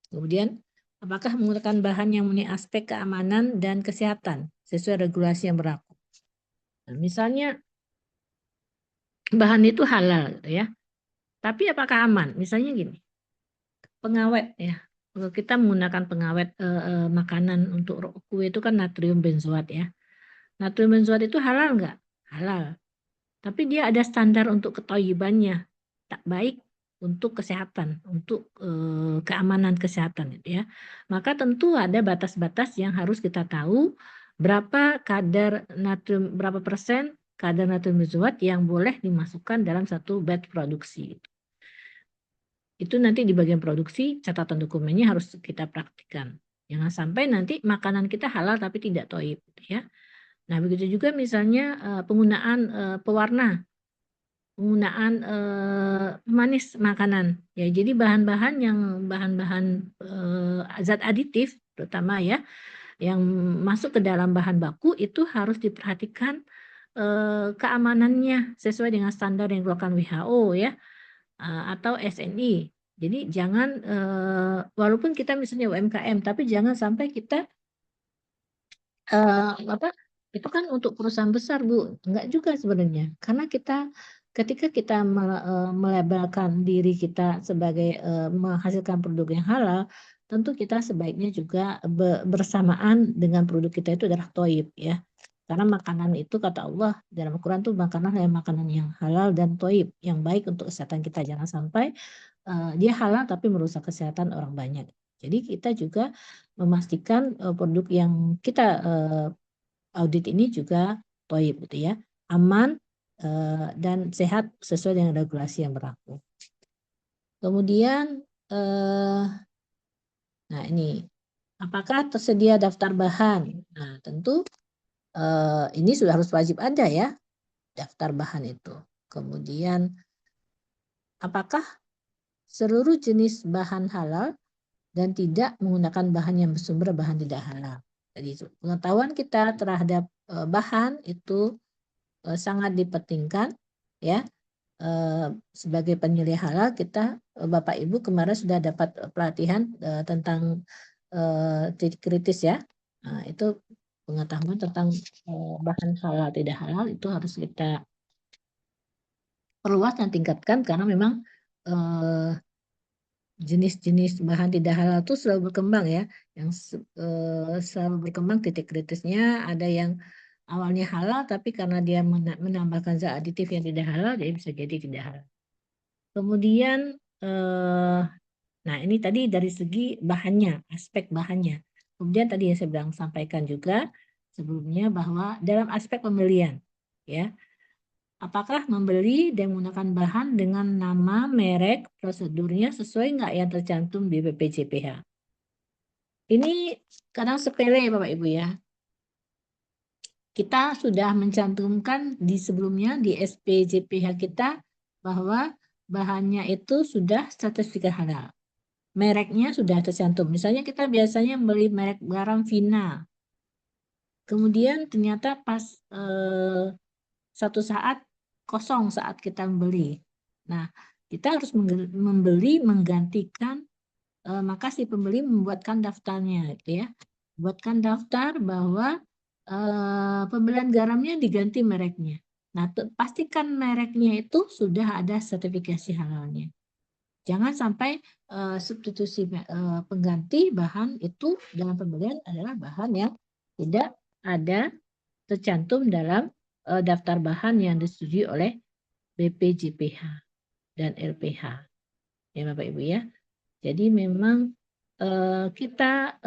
Kemudian apakah menggunakan bahan yang mempunyai aspek keamanan dan kesehatan sesuai regulasi yang berlaku? Nah, misalnya bahan itu halal gitu ya. Tapi apakah aman? Misalnya gini. Pengawet ya. Kalau kita menggunakan pengawet makanan untuk kue itu kan natrium benzoat ya. Natrium benzoat itu halal nggak? Halal. Tapi dia ada standar untuk ketoyibannya. Tak baik untuk kesehatan, untuk keamanan kesehatan itu ya. Maka tentu ada batas-batas yang harus kita tahu berapa kadar natrium, berapa persen kadar natrium benzoat yang boleh dimasukkan dalam satu batch produksi. Itu nanti di bagian produksi catatan dokumennya harus kita praktikkan. Jangan sampai nanti makanan kita halal tapi tidak toyib ya. Nah, begitu juga misalnya penggunaan pewarna, penggunaan pemanis makanan ya. Jadi bahan-bahan yang bahan-bahan zat aditif terutama ya yang masuk ke dalam bahan baku itu harus diperhatikan keamanannya sesuai dengan standar yang dikeluarkan WHO ya atau SNI. Jadi jangan walaupun kita misalnya UMKM tapi jangan sampai kita itu kan untuk perusahaan besar Bu, enggak juga sebenarnya. Karena ketika kita melabelkan diri kita sebagai menghasilkan produk yang halal, tentu kita sebaiknya juga bersamaan dengan produk kita itu adalah toyib ya. Karena makanan itu kata Allah dalam Al-Quran itu makanan yang halal dan toyib, yang baik untuk kesehatan kita. Jangan sampai dia halal tapi merusak kesehatan orang banyak. Jadi kita juga memastikan produk yang kita audit ini juga toyib gitu ya, aman dan sehat sesuai dengan regulasi yang berlaku. Kemudian nah ini apakah tersedia daftar bahan? Nah tentu ini sudah harus wajib ada ya daftar bahan itu. Kemudian apakah seluruh jenis bahan halal dan tidak menggunakan bahan yang bersumber bahan tidak halal? Jadi pengetahuan kita terhadap bahan itu sangat dipentingkan ya. Sebagai penilai halal kita Bapak Ibu kemarin sudah dapat pelatihan tentang titik kritis ya. Nah, itu pengetahuan tentang bahan halal tidak halal itu harus kita perluas dan tingkatkan karena memang jenis-jenis bahan tidak halal itu selalu berkembang ya. Yang selalu berkembang titik kritisnya ada yang awalnya halal tapi karena dia menambahkan zat aditif yang tidak halal jadi bisa jadi tidak halal. Kemudian nah ini tadi dari segi bahannya, aspek bahannya. Kemudian tadi yang saya bilang sampaikan juga sebelumnya bahwa dalam aspek pembelian ya. Apakah membeli dan menggunakan bahan dengan nama, merek, prosedurnya sesuai nggak yang tercantum di BPJPH? Ini kadang sepele ya Bapak Ibu ya. Kita sudah mencantumkan di sebelumnya di SPJPH kita bahwa bahannya itu sudah sertifikat halal. Mereknya sudah tercantum. Misalnya kita biasanya beli merek garam Vina. Kemudian ternyata pas satu saat kosong saat kita membeli. Nah, kita harus membeli menggantikan maka si pembeli membuatkan daftarnya gitu ya. Buatkan daftar bahwa pembelian garamnya diganti mereknya. Nah, pastikan mereknya itu sudah ada sertifikasi halalnya. Jangan sampai substitusi pengganti bahan itu dalam pembelian adalah bahan yang tidak ada tercantum dalam daftar bahan yang disetujui oleh BPJPH dan LPH. Ya Bapak Ibu ya. Jadi memang kita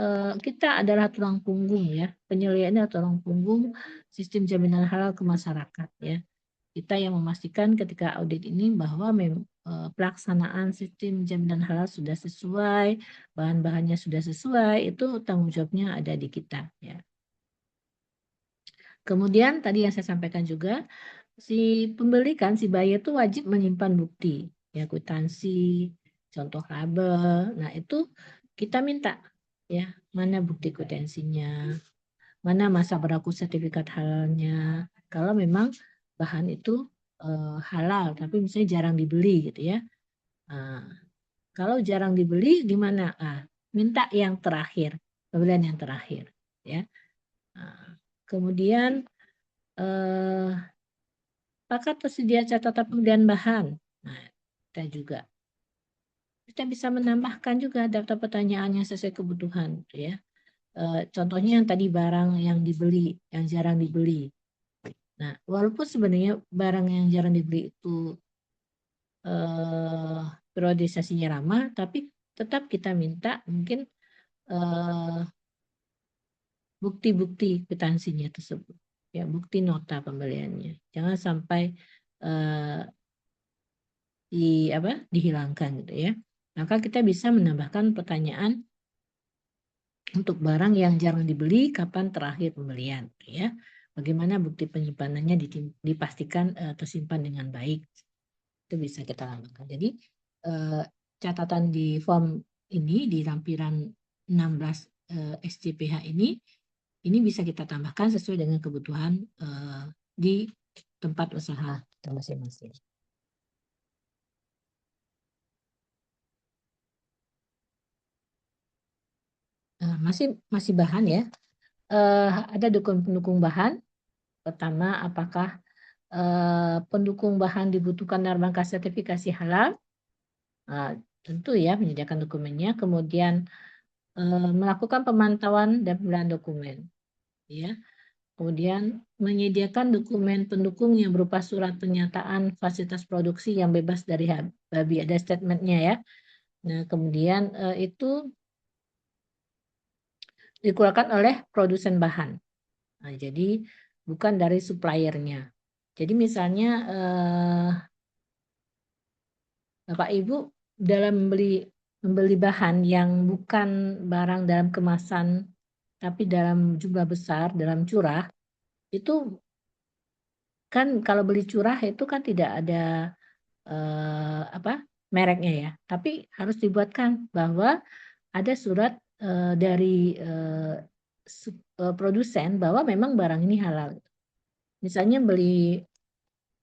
adalah tulang punggung ya. Penilaiannya tulang punggung sistem jaminan halal ke masyarakat ya. Kita yang memastikan ketika audit ini bahwa pelaksanaan sistem jaminan halal sudah sesuai, bahan-bahannya sudah sesuai, itu tanggung jawabnya ada di kita ya. Kemudian tadi yang saya sampaikan juga, si pembeli kan, si buyer itu wajib menyimpan bukti, ya kwitansi, contoh label. Nah itu kita minta ya mana bukti kwitansinya, mana masa berlaku sertifikat halalnya. Kalau memang bahan itu halal, tapi misalnya jarang dibeli gitu ya. Nah, kalau jarang dibeli gimana? Minta yang terakhir, pembelian yang terakhir ya. Nah, kemudian apakah tersedia catatan pembelian bahan? Nah, kita juga kita bisa menambahkan juga daftar pertanyaan yang sesuai kebutuhan, ya. Contohnya yang tadi barang yang dibeli, yang jarang dibeli. Nah, walaupun sebenarnya barang yang jarang dibeli itu periodisasinya ramah, tapi tetap kita minta mungkin bukti-bukti kwitansinya tersebut. Ya, bukti nota pembeliannya. Jangan sampai dihilangkan gitu ya. Maka kita bisa menambahkan pertanyaan untuk barang yang jarang dibeli, kapan terakhir pembelian gitu ya. Bagaimana bukti penyimpanannya dipastikan tersimpan dengan baik. Itu bisa kita lakukan. Jadi catatan di form ini di lampiran 16 SJPH ini bisa kita tambahkan sesuai dengan kebutuhan di tempat usaha masing-masing. Masih bahan ya. Ada pendukung bahan. Pertama, apakah pendukung bahan dibutuhkan dalam rangka sertifikasi halal? Tentu ya, menyediakan dokumennya. Kemudian melakukan pemantauan dan pembelian dokumen. Ya. Kemudian menyediakan dokumen pendukung yang berupa surat pernyataan fasilitas produksi yang bebas dari babi, ada statementnya ya. Nah, kemudian itu dikeluarkan oleh produsen bahan. Nah, jadi bukan dari suppliernya. Jadi misalnya Bapak Ibu dalam membeli bahan yang bukan barang dalam kemasan tapi dalam jumlah besar, dalam curah, itu kan kalau beli curah itu kan tidak ada mereknya ya, tapi harus dibuatkan bahwa ada surat dari produsen bahwa memang barang ini halal. Misalnya beli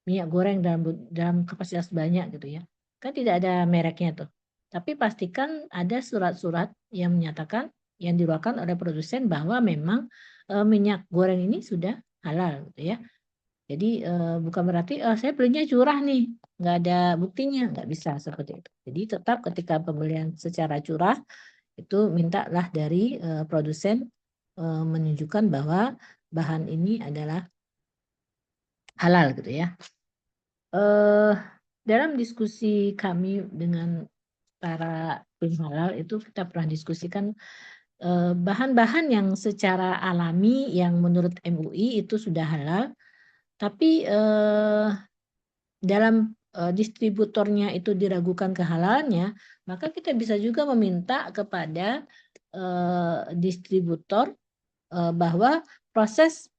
minyak goreng dalam kapasitas banyak gitu ya, kan tidak ada mereknya tuh. Tapi pastikan ada surat-surat yang menyatakan yang dikeluarkan oleh produsen bahwa memang minyak goreng ini sudah halal gitu ya. Jadi bukan berarti saya belinya curah nih, nggak ada buktinya, nggak bisa seperti itu. Jadi tetap ketika pembelian secara curah itu mintalah dari produsen menunjukkan bahwa bahan ini adalah halal gitu ya. Dalam diskusi kami dengan para tim halal itu kita pernah diskusikan bahan-bahan yang secara alami yang menurut MUI itu sudah halal, tapi dalam distributornya itu diragukan kehalalannya, maka kita bisa juga meminta kepada distributor bahwa proses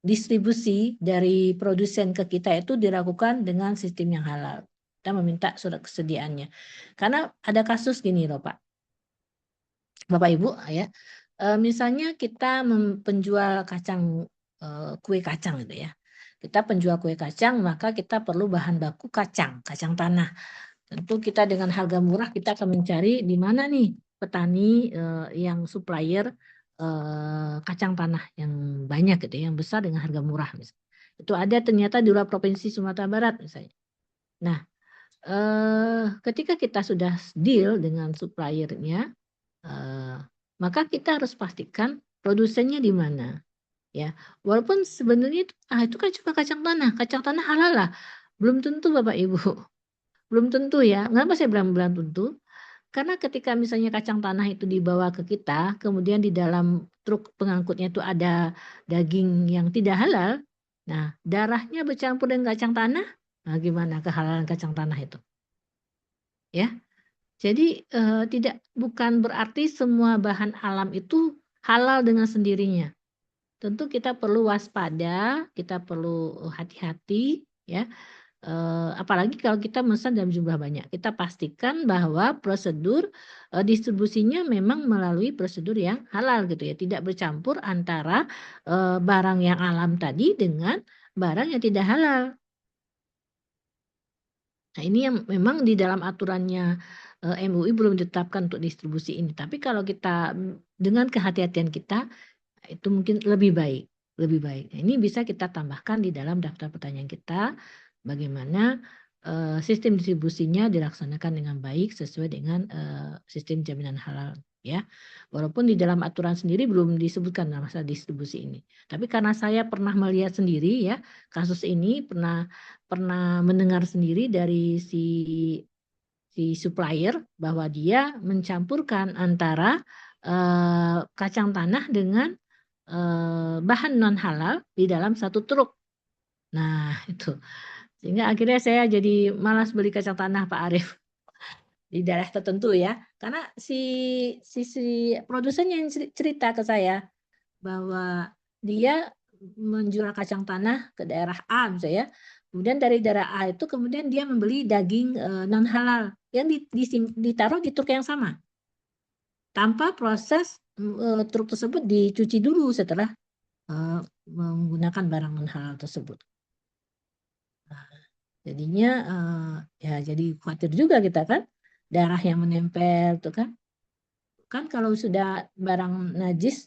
distribusi dari produsen ke kita itu dilakukan dengan sistem yang halal. Kita meminta surat kesediaannya. Karena ada kasus gini loh Pak. Bapak Ibu ya. Misalnya kita penjual kacang kue kacang gitu ya. Kita penjual kue kacang maka kita perlu bahan baku kacang tanah. Tentu kita dengan harga murah kita akan mencari di mana nih petani yang supplier kacang tanah yang banyak gitu, yang besar dengan harga murah misalnya. Itu ada ternyata di luar provinsi Sumatera Barat misalnya. Nah, ketika kita sudah deal dengan suppliernya, maka kita harus pastikan produsennya di mana. Ya, walaupun sebenarnya itu kan cuma kacang tanah halal lah. Belum tentu Bapak Ibu. Belum tentu ya. Kenapa saya bilang belum tentu? Karena ketika misalnya kacang tanah itu dibawa ke kita, kemudian di dalam truk pengangkutnya itu ada daging yang tidak halal, nah darahnya bercampur dengan kacang tanah, nah gimana kehalalan kacang tanah itu? Ya, jadi bukan berarti semua bahan alam itu halal dengan sendirinya. Tentu kita perlu waspada, kita perlu hati-hati, ya. Apalagi kalau kita memesan dalam jumlah banyak, kita pastikan bahwa prosedur distribusinya memang melalui prosedur yang halal gitu ya, tidak bercampur antara barang yang alam tadi dengan barang yang tidak halal. Nah ini yang memang di dalam aturannya MUI belum ditetapkan untuk distribusi ini. Tapi kalau kita dengan kehati-hatian kita itu mungkin lebih baik. Nah, ini bisa kita tambahkan di dalam daftar pertanyaan kita. Bagaimana sistem distribusinya dilaksanakan dengan baik sesuai dengan sistem jaminan halal ya. Walaupun di dalam aturan sendiri belum disebutkan masalah distribusi ini. Tapi karena saya pernah melihat sendiri ya kasus ini, pernah mendengar sendiri dari si supplier bahwa dia mencampurkan antara kacang tanah dengan bahan non halal di dalam satu truk. Nah itu. Sehingga akhirnya saya jadi malas beli kacang tanah Pak Arief di daerah tertentu ya. Karena si produsen yang cerita ke saya bahwa dia menjual kacang tanah ke daerah A misalnya. Kemudian dari daerah A itu kemudian dia membeli daging non halal yang ditaruh di truk yang sama. Tanpa proses truk tersebut dicuci dulu setelah menggunakan barang non halal tersebut. Jadinya ya jadi khawatir juga kita kan, darah yang menempel tuh kan kalau sudah barang najis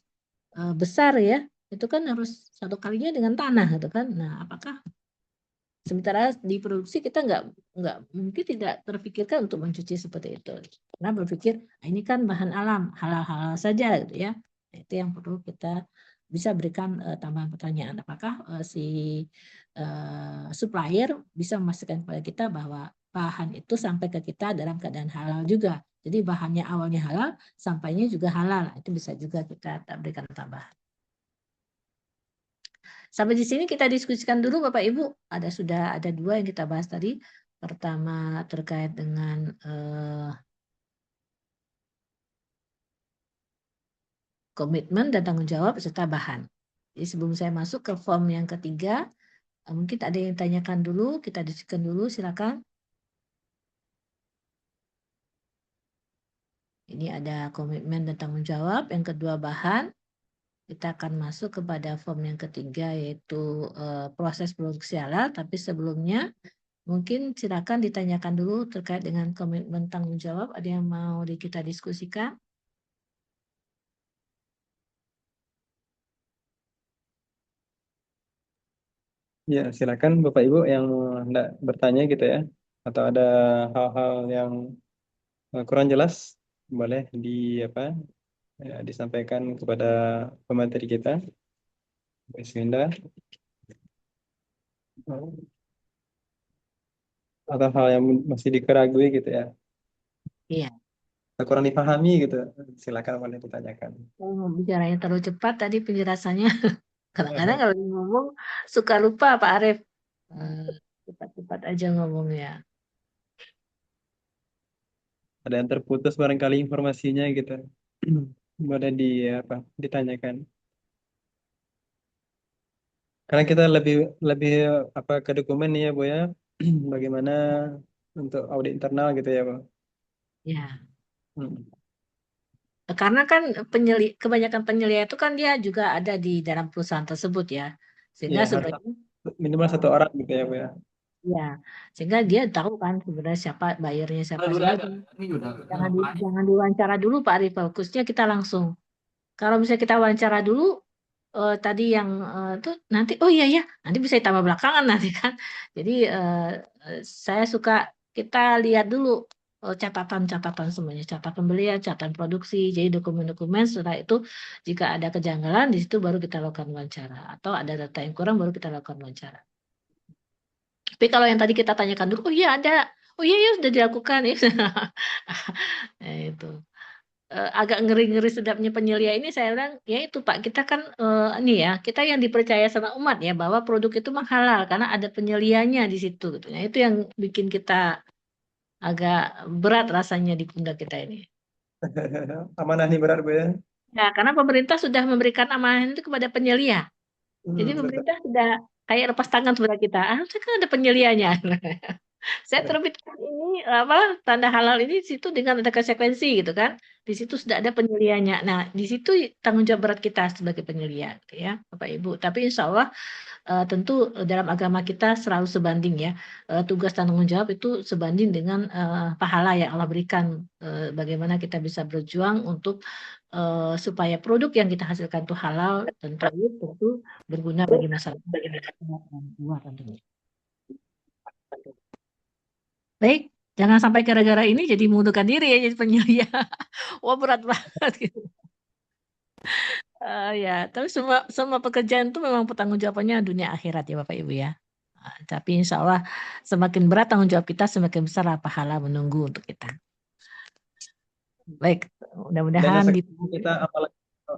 besar ya, itu kan harus satu kalinya dengan tanah gitu kan. Nah apakah sementara di produksi kita nggak mungkin tidak terpikirkan untuk mencuci seperti itu, karena berpikir ini kan bahan alam halal-halal saja gitu ya. Nah, itu yang perlu kita bisa berikan tambahan pertanyaan, apakah si supplier bisa memastikan kepada kita bahwa bahan itu sampai ke kita dalam keadaan halal juga. Jadi bahannya awalnya halal, sampainya juga halal. Itu bisa juga kita berikan tambahan. Sampai di sini kita diskusikan dulu Bapak Ibu. Sudah ada dua yang kita bahas tadi. Pertama terkait dengan komitmen dan tanggung jawab serta bahan. Jadi sebelum saya masuk ke form yang ketiga, mungkin ada yang tanyakan dulu, kita diskusikan dulu, silakan. Ini ada komitmen dan tanggung jawab. Yang kedua bahan. Kita akan masuk kepada form yang ketiga yaitu proses produksi halal. Tapi sebelumnya mungkin silakan ditanyakan dulu terkait dengan komitmen tanggung jawab. Ada yang mau kita diskusikan? Ya, silakan Bapak Ibu yang hendak bertanya gitu ya, atau ada hal-hal yang kurang jelas, boleh disampaikan kepada pemateri kita, Bismillah, atau hal yang masih dikeragui gitu ya, Iya. atau kurang dipahami gitu, silakan boleh ditanyakan. Kalau bicaranya terlalu cepat tadi penjelasannya. Kadang-kadang kalau ngomong suka lupa Pak Arief. Cepat-cepat aja ngomongnya. Ada yang terputus barangkali informasinya gitu, boleh ditanyakan. Karena kita lebih lebih ke dokumen nih ya Bu ya, bagaimana untuk audit internal gitu ya Bu. Ya. Hmm. Karena kan kebanyakan penyelia itu kan dia juga ada di dalam perusahaan tersebut ya. Sehingga Ya, harus sebenarnya minimal 1 orang gitu ya Bu ya. ya, sehingga dia tahu kan sebenarnya siapa bayarnya siapa. Sehingga jangan diwawancara dulu Pak Arief, fokusnya kita langsung. Kalau misalnya kita wawancara dulu tadi yang tuh nanti oh iya ya nanti bisa ditambah belakangan nanti kan. Jadi saya suka kita lihat dulu catatan-catatan semuanya, catatan pembelian, catatan produksi, jadi dokumen-dokumen. Setelah itu jika ada kejanggalan di situ baru kita lakukan wawancara atau ada data yang kurang baru kita lakukan wawancara. Tapi kalau yang tadi kita tanyakan dulu, oh iya ada, oh iya ya sudah dilakukan ya. Nah, itu agak ngeri-ngeri sedapnya penyelia ini saya bilang ya itu Pak kita kan ini ya kita yang dipercaya sama umat ya bahwa produk itu memang halal karena ada penyelianya di situ gitu. Nah, itu yang bikin kita agak berat rasanya di pundak kita ini. Amanah nih berat Bu ya. Ya, karena pemerintah sudah memberikan amanah itu kepada penyelia. Jadi Betul. pemerintah sudah kayak lepas tangan kepada kita. Ah, itu kan ada penyelianya. Saya terbitkan ini tanda halal ini di situ dengan ada konsekuensi gitu kan. Di situ sudah ada penyelianya. Nah, di situ tanggung jawab berat kita sebagai penyelia gitu ya, Bapak Ibu. Tapi insya Allah tentu dalam agama kita selalu sebanding ya. Tugas dan tanggung jawab itu sebanding dengan pahala yang Allah berikan. Bagaimana kita bisa berjuang untuk supaya produk yang kita hasilkan itu halal dan tentu berguna bagi masyarakat luar tentunya. Baik, jangan sampai gara-gara ini jadi mengundurkan diri ya jadi penyelia. Wah berat banget gitu. Ya, tapi semua pekerjaan itu memang pertanggungjawabannya dunia akhirat ya Bapak Ibu ya. Tapi insya Allah semakin berat tanggung jawab kita semakin besar pahala menunggu untuk kita. Baik, mudah-mudahan Dan kita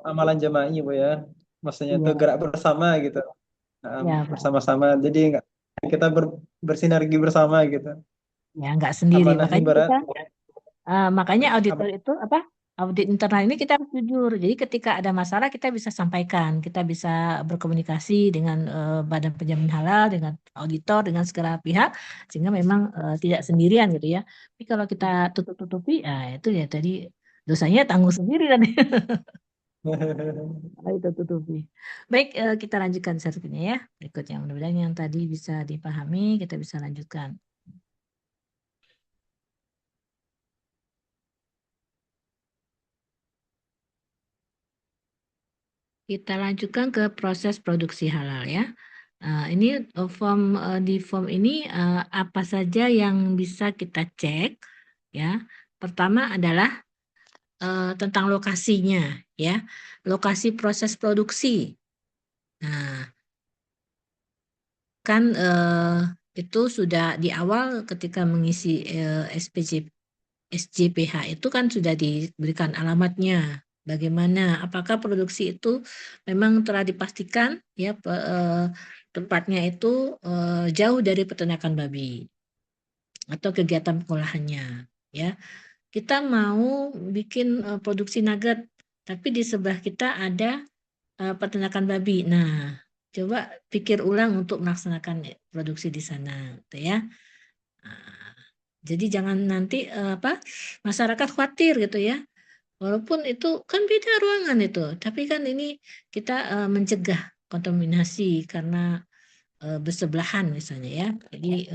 amalan jama'i Bu ya, maksudnya itu Iya. gerak bersama gitu. Ya, Pak. Bersama-sama, jadi kita bersinergi bersama gitu. Ya, nggak sendiri. Amanahnya berat. Makanya auditor itu audit internal ini kita harus jujur. Jadi ketika ada masalah kita bisa sampaikan, kita bisa berkomunikasi dengan badan penjamin halal, dengan auditor, dengan segala pihak, sehingga memang tidak sendirian gitu ya. Tapi kalau kita tutup-tutupi, itu ya tadi dosanya tanggung sendiri kan. Itu tutupi. Baik, kita lanjutkan selanjutnya ya. Berikutnya mudah-mudahan yang tadi bisa dipahami, kita bisa lanjutkan. Kita lanjutkan ke proses produksi halal ya. Ini di form ini apa saja yang bisa kita cek ya. Pertama adalah tentang lokasinya ya, lokasi proses produksi. Nah, kan itu sudah di awal ketika mengisi SJPH itu kan sudah diberikan alamatnya. Bagaimana? Apakah produksi itu memang telah dipastikan ya tempatnya itu jauh dari peternakan babi atau kegiatan pengolahannya ya. Kita mau bikin produksi nugget tapi di sebelah kita ada peternakan babi. Nah, coba pikir ulang untuk melaksanakan produksi di sana gitu ya. Jadi jangan nanti masyarakat khawatir gitu ya. Walaupun itu kan beda ruangan itu, tapi kan ini kita mencegah kontaminasi karena bersebelahan misalnya ya. Jadi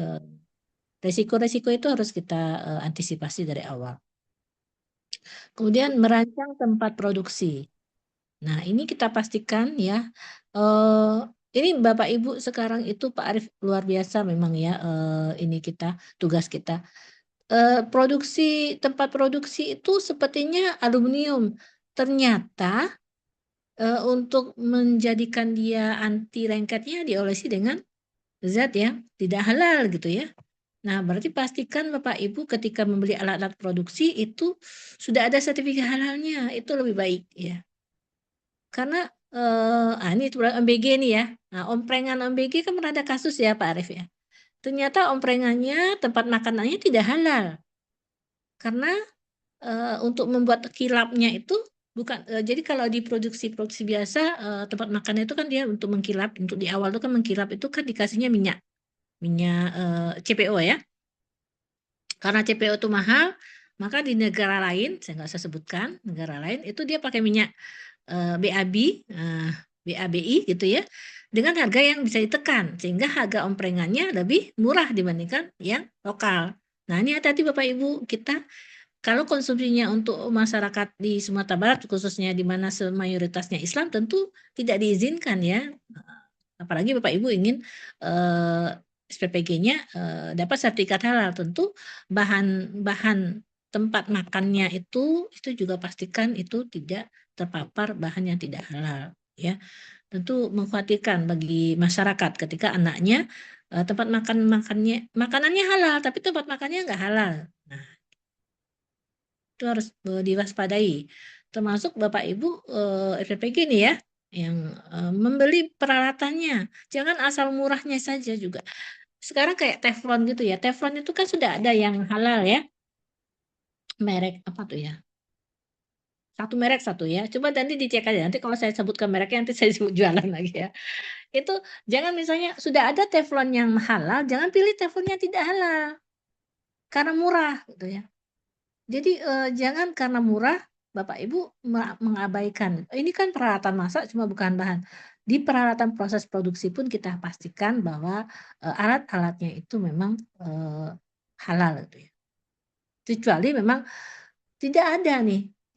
resiko-resiko itu harus kita antisipasi dari awal. Kemudian merancang tempat produksi. Nah, ini kita pastikan ya. Ini Bapak Ibu sekarang itu Pak Arief luar biasa memang ya. Ini tugas kita. Tempat produksi itu sepertinya aluminium. Ternyata untuk menjadikan dia anti lengketnya diolesi dengan zat yang tidak halal gitu ya. Nah, berarti pastikan Bapak Ibu ketika membeli alat-alat produksi itu sudah ada sertifikat halalnya, itu lebih baik ya. Karena ini MBG nih ya. Nah, omprengan MBG kan pernah ada kasus ya Pak Arief ya. Ternyata omprengannya, tempat makanannya tidak halal. Karena untuk membuat kilapnya itu bukan jadi kalau di produksi biasa tempat makannya itu kan dia untuk mengkilap, untuk di awal itu kan mengkilap itu kan dikasihnya minyak CPO ya. Karena CPO itu mahal, maka di negara lain, saya nggak usah sebutkan, negara lain itu dia pakai minyak BABI gitu ya, dengan harga yang bisa ditekan, sehingga harga omprengannya lebih murah dibandingkan yang lokal. Nah, ini hati-hati Bapak Ibu, kita kalau konsumsinya untuk masyarakat di Sumatera Barat, khususnya di mana mayoritasnya Islam, tentu tidak diizinkan ya. Apalagi Bapak Ibu ingin SPPG-nya dapat sertifikat halal, tentu bahan tempat makannya itu juga pastikan itu tidak terpapar bahan yang tidak halal ya. Tentu mengkhawatirkan bagi masyarakat ketika anaknya tempat makanannya halal tapi tempat makannya nggak halal. Nah, itu harus diwaspadai. Termasuk Bapak Ibu SPPG nih ya yang membeli peralatannya. Jangan asal murahnya saja juga. Sekarang kayak teflon gitu ya. Teflon itu kan sudah ada yang halal ya. Merek apa tuh ya? Satu merek satu ya. Coba nanti dicek aja. Nanti kalau saya sebutkan mereknya nanti saya sebut jualan lagi ya. Itu jangan misalnya sudah ada teflon yang halal, jangan pilih teflon yang tidak halal. Karena murah gitu ya. Jadi jangan karena murah Bapak Ibu mengabaikan. Ini kan peralatan masak cuma bukan bahan. Di peralatan proses produksi pun kita pastikan bahwa alat-alatnya itu memang halal gitu ya. Kecuali memang tidak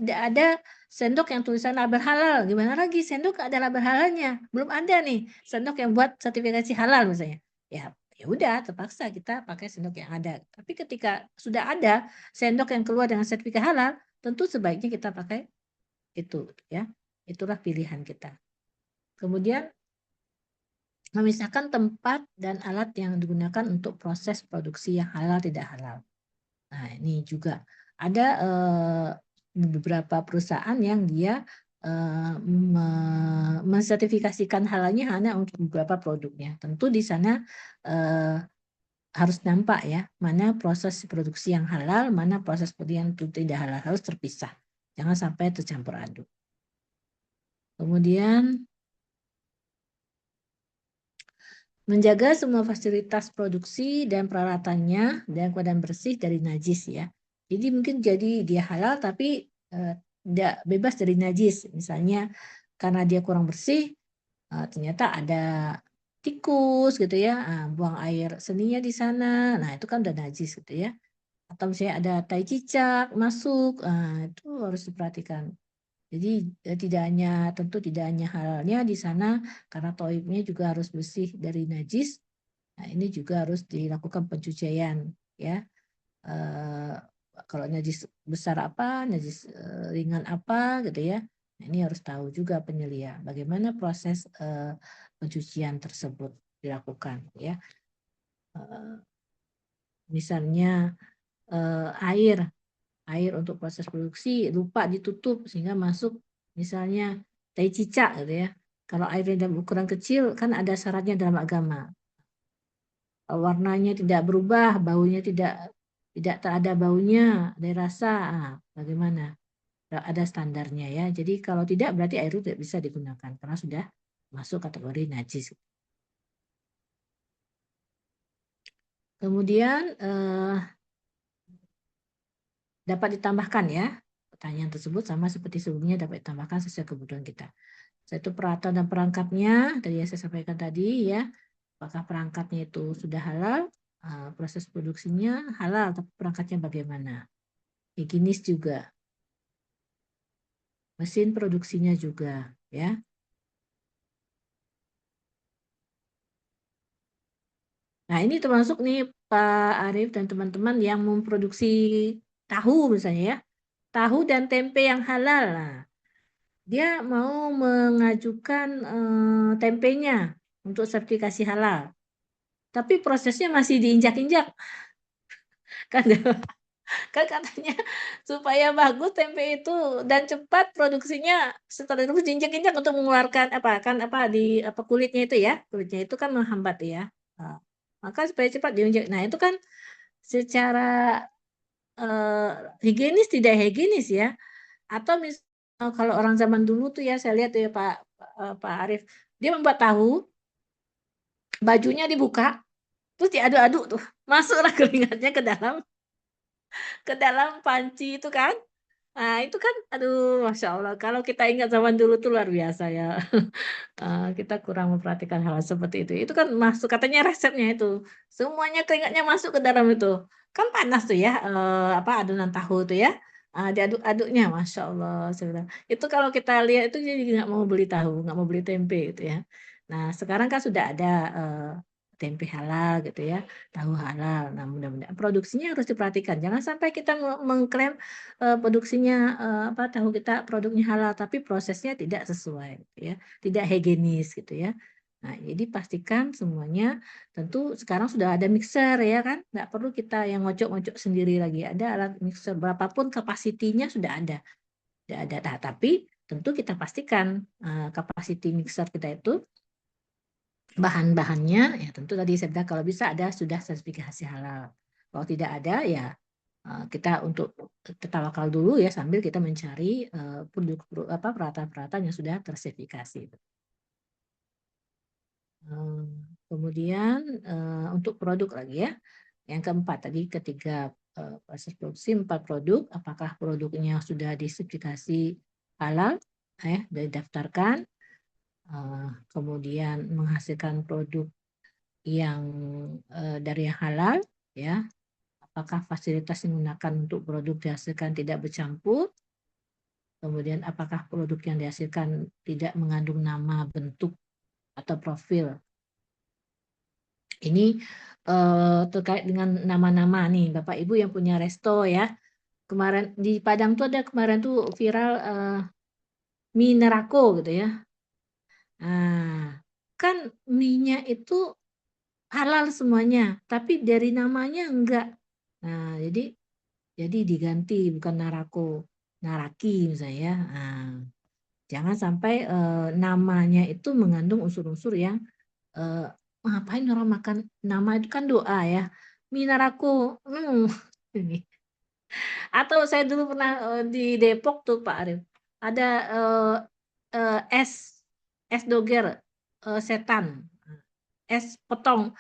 ada sendok yang tulisan label halal. Gimana lagi sendok ada label halalnya? Belum ada nih sendok yang buat sertifikasi halal misalnya. Ya udah terpaksa kita pakai sendok yang ada. Tapi ketika sudah ada sendok yang keluar dengan sertifikat halal, tentu sebaiknya kita pakai itu ya. Itulah pilihan kita. Kemudian memisahkan tempat dan alat yang digunakan untuk proses produksi yang halal tidak halal. Nah, ini juga ada beberapa perusahaan yang dia mensertifikasikan halalnya hanya untuk beberapa produknya. Tentu di sana harus nampak ya, mana proses produksi yang halal, mana proses produksi yang tidak halal, harus terpisah. Jangan sampai tercampur aduk. Kemudian menjaga semua fasilitas produksi dan peralatannya dan keadaan bersih dari najis ya. Jadi mungkin jadi dia halal tapi tidak bebas dari najis. Misalnya karena dia kurang bersih, ternyata ada tikus gitu ya, buang air seninya di sana. Nah itu kan udah najis gitu ya. Atau misalnya ada tai cicak masuk, itu harus diperhatikan. Jadi tentu tidak hanya halalnya di sana karena toibnya juga harus bersih dari najis. Nah, ini juga harus dilakukan pencucian ya. Kalau najis besar apa, najis ringan apa gitu ya. Nah, ini harus tahu juga penyelia bagaimana proses pencucian tersebut dilakukan ya. Misalnya air untuk proses produksi lupa ditutup sehingga masuk misalnya tai cicak gitu ya. Kalau airnya dalam ukuran kecil kan ada syaratnya dalam agama. Warnanya tidak berubah, baunya tidak ada baunya, ada rasa, bagaimana? Ada standarnya ya. Jadi kalau tidak berarti air itu tidak bisa digunakan karena sudah masuk kategori najis. Kemudian dapat ditambahkan ya pertanyaan tersebut sama seperti sebelumnya dapat ditambahkan sesuai kebutuhan kita. Satu peralatan dan perangkatnya, tadi yang saya sampaikan tadi ya, apakah perangkatnya itu sudah halal, proses produksinya halal, tapi perangkatnya bagaimana? Higienis juga, mesin produksinya juga, ya. Nah, ini termasuk nih Pak Arief dan teman-teman yang memproduksi tahu misalnya ya. Tahu dan tempe yang halal. Nah, dia mau mengajukan tempenya untuk sertifikasi halal. Tapi prosesnya masih diinjak-injak. Kan, kan katanya supaya bagus tempe itu dan cepat produksinya setelah itu diinjak-injak untuk mengeluarkan kulitnya itu ya. Kulitnya itu kan menghambat ya. Nah, maka supaya cepat diinjak. Nah, itu kan secara higienis tidak higienis ya. Atau kalau orang zaman dulu tuh ya saya lihat ya Pak Arief, dia membuat tahu, bajunya dibuka, terus diaduk-aduk tuh, masuklah keringatnya ke dalam panci itu kan. Nah itu kan, aduh, masya Allah. Kalau kita ingat zaman dulu tuh luar biasa ya. Kita kurang memperhatikan hal seperti itu. Itu kan masuk katanya resepnya itu, semuanya keringatnya masuk ke dalam itu. Kan panas tuh ya, adonan tahu tuh ya. Diaduk-aduknya, masya Allah. Itu kalau kita lihat itu jadi nggak mau beli tahu, nggak mau beli tempe gitu ya. Nah sekarang kan sudah ada tempe halal gitu ya, tahu halal. Nah mudah-mudahan produksinya harus diperhatikan. Jangan sampai kita mengklaim produksinya tahu kita produknya halal, tapi prosesnya tidak sesuai, gitu ya, tidak higienis gitu ya. Nah, jadi pastikan semuanya. Tentu sekarang sudah ada mixer ya kan, nggak perlu kita yang ngocok-ngocok sendiri lagi. Ada alat mixer berapapun kapasitinya sudah ada. Nah, tapi tentu kita pastikan kapasiti mixer kita itu bahan-bahannya ya tentu tadi saya bilang kalau bisa ada sudah sertifikasi halal. Kalau tidak ada ya kita untuk tawakal dulu ya sambil kita mencari peralatan-peralatan yang sudah tersertifikasi. Kemudian untuk produk lagi ya, yang keempat tadi ketiga proses produksi 4 produk, apakah produknya sudah disertifikasi halal ya, didaftarkan, kemudian menghasilkan produk yang dari yang halal ya. Apakah fasilitas yang digunakan untuk produk dihasilkan tidak bercampur? Kemudian apakah produk yang dihasilkan tidak mengandung nama, bentuk, atau profil? Ini terkait dengan nama-nama nih, Bapak Ibu yang punya resto ya. Kemarin di Padang tuh ada kemarin tuh viral mie Nerako gitu ya. Nah, kan mie-nya itu halal semuanya, tapi dari namanya enggak. Nah, jadi diganti bukan Narako, Naraki misalnya ya. Nah, jangan sampai namanya itu mengandung unsur-unsur yang ngapain orang makan nama itu kan doa ya. Minaraku. Ini. Atau saya dulu pernah di Depok tuh Pak Arief. Ada es doger setan. Es pocong.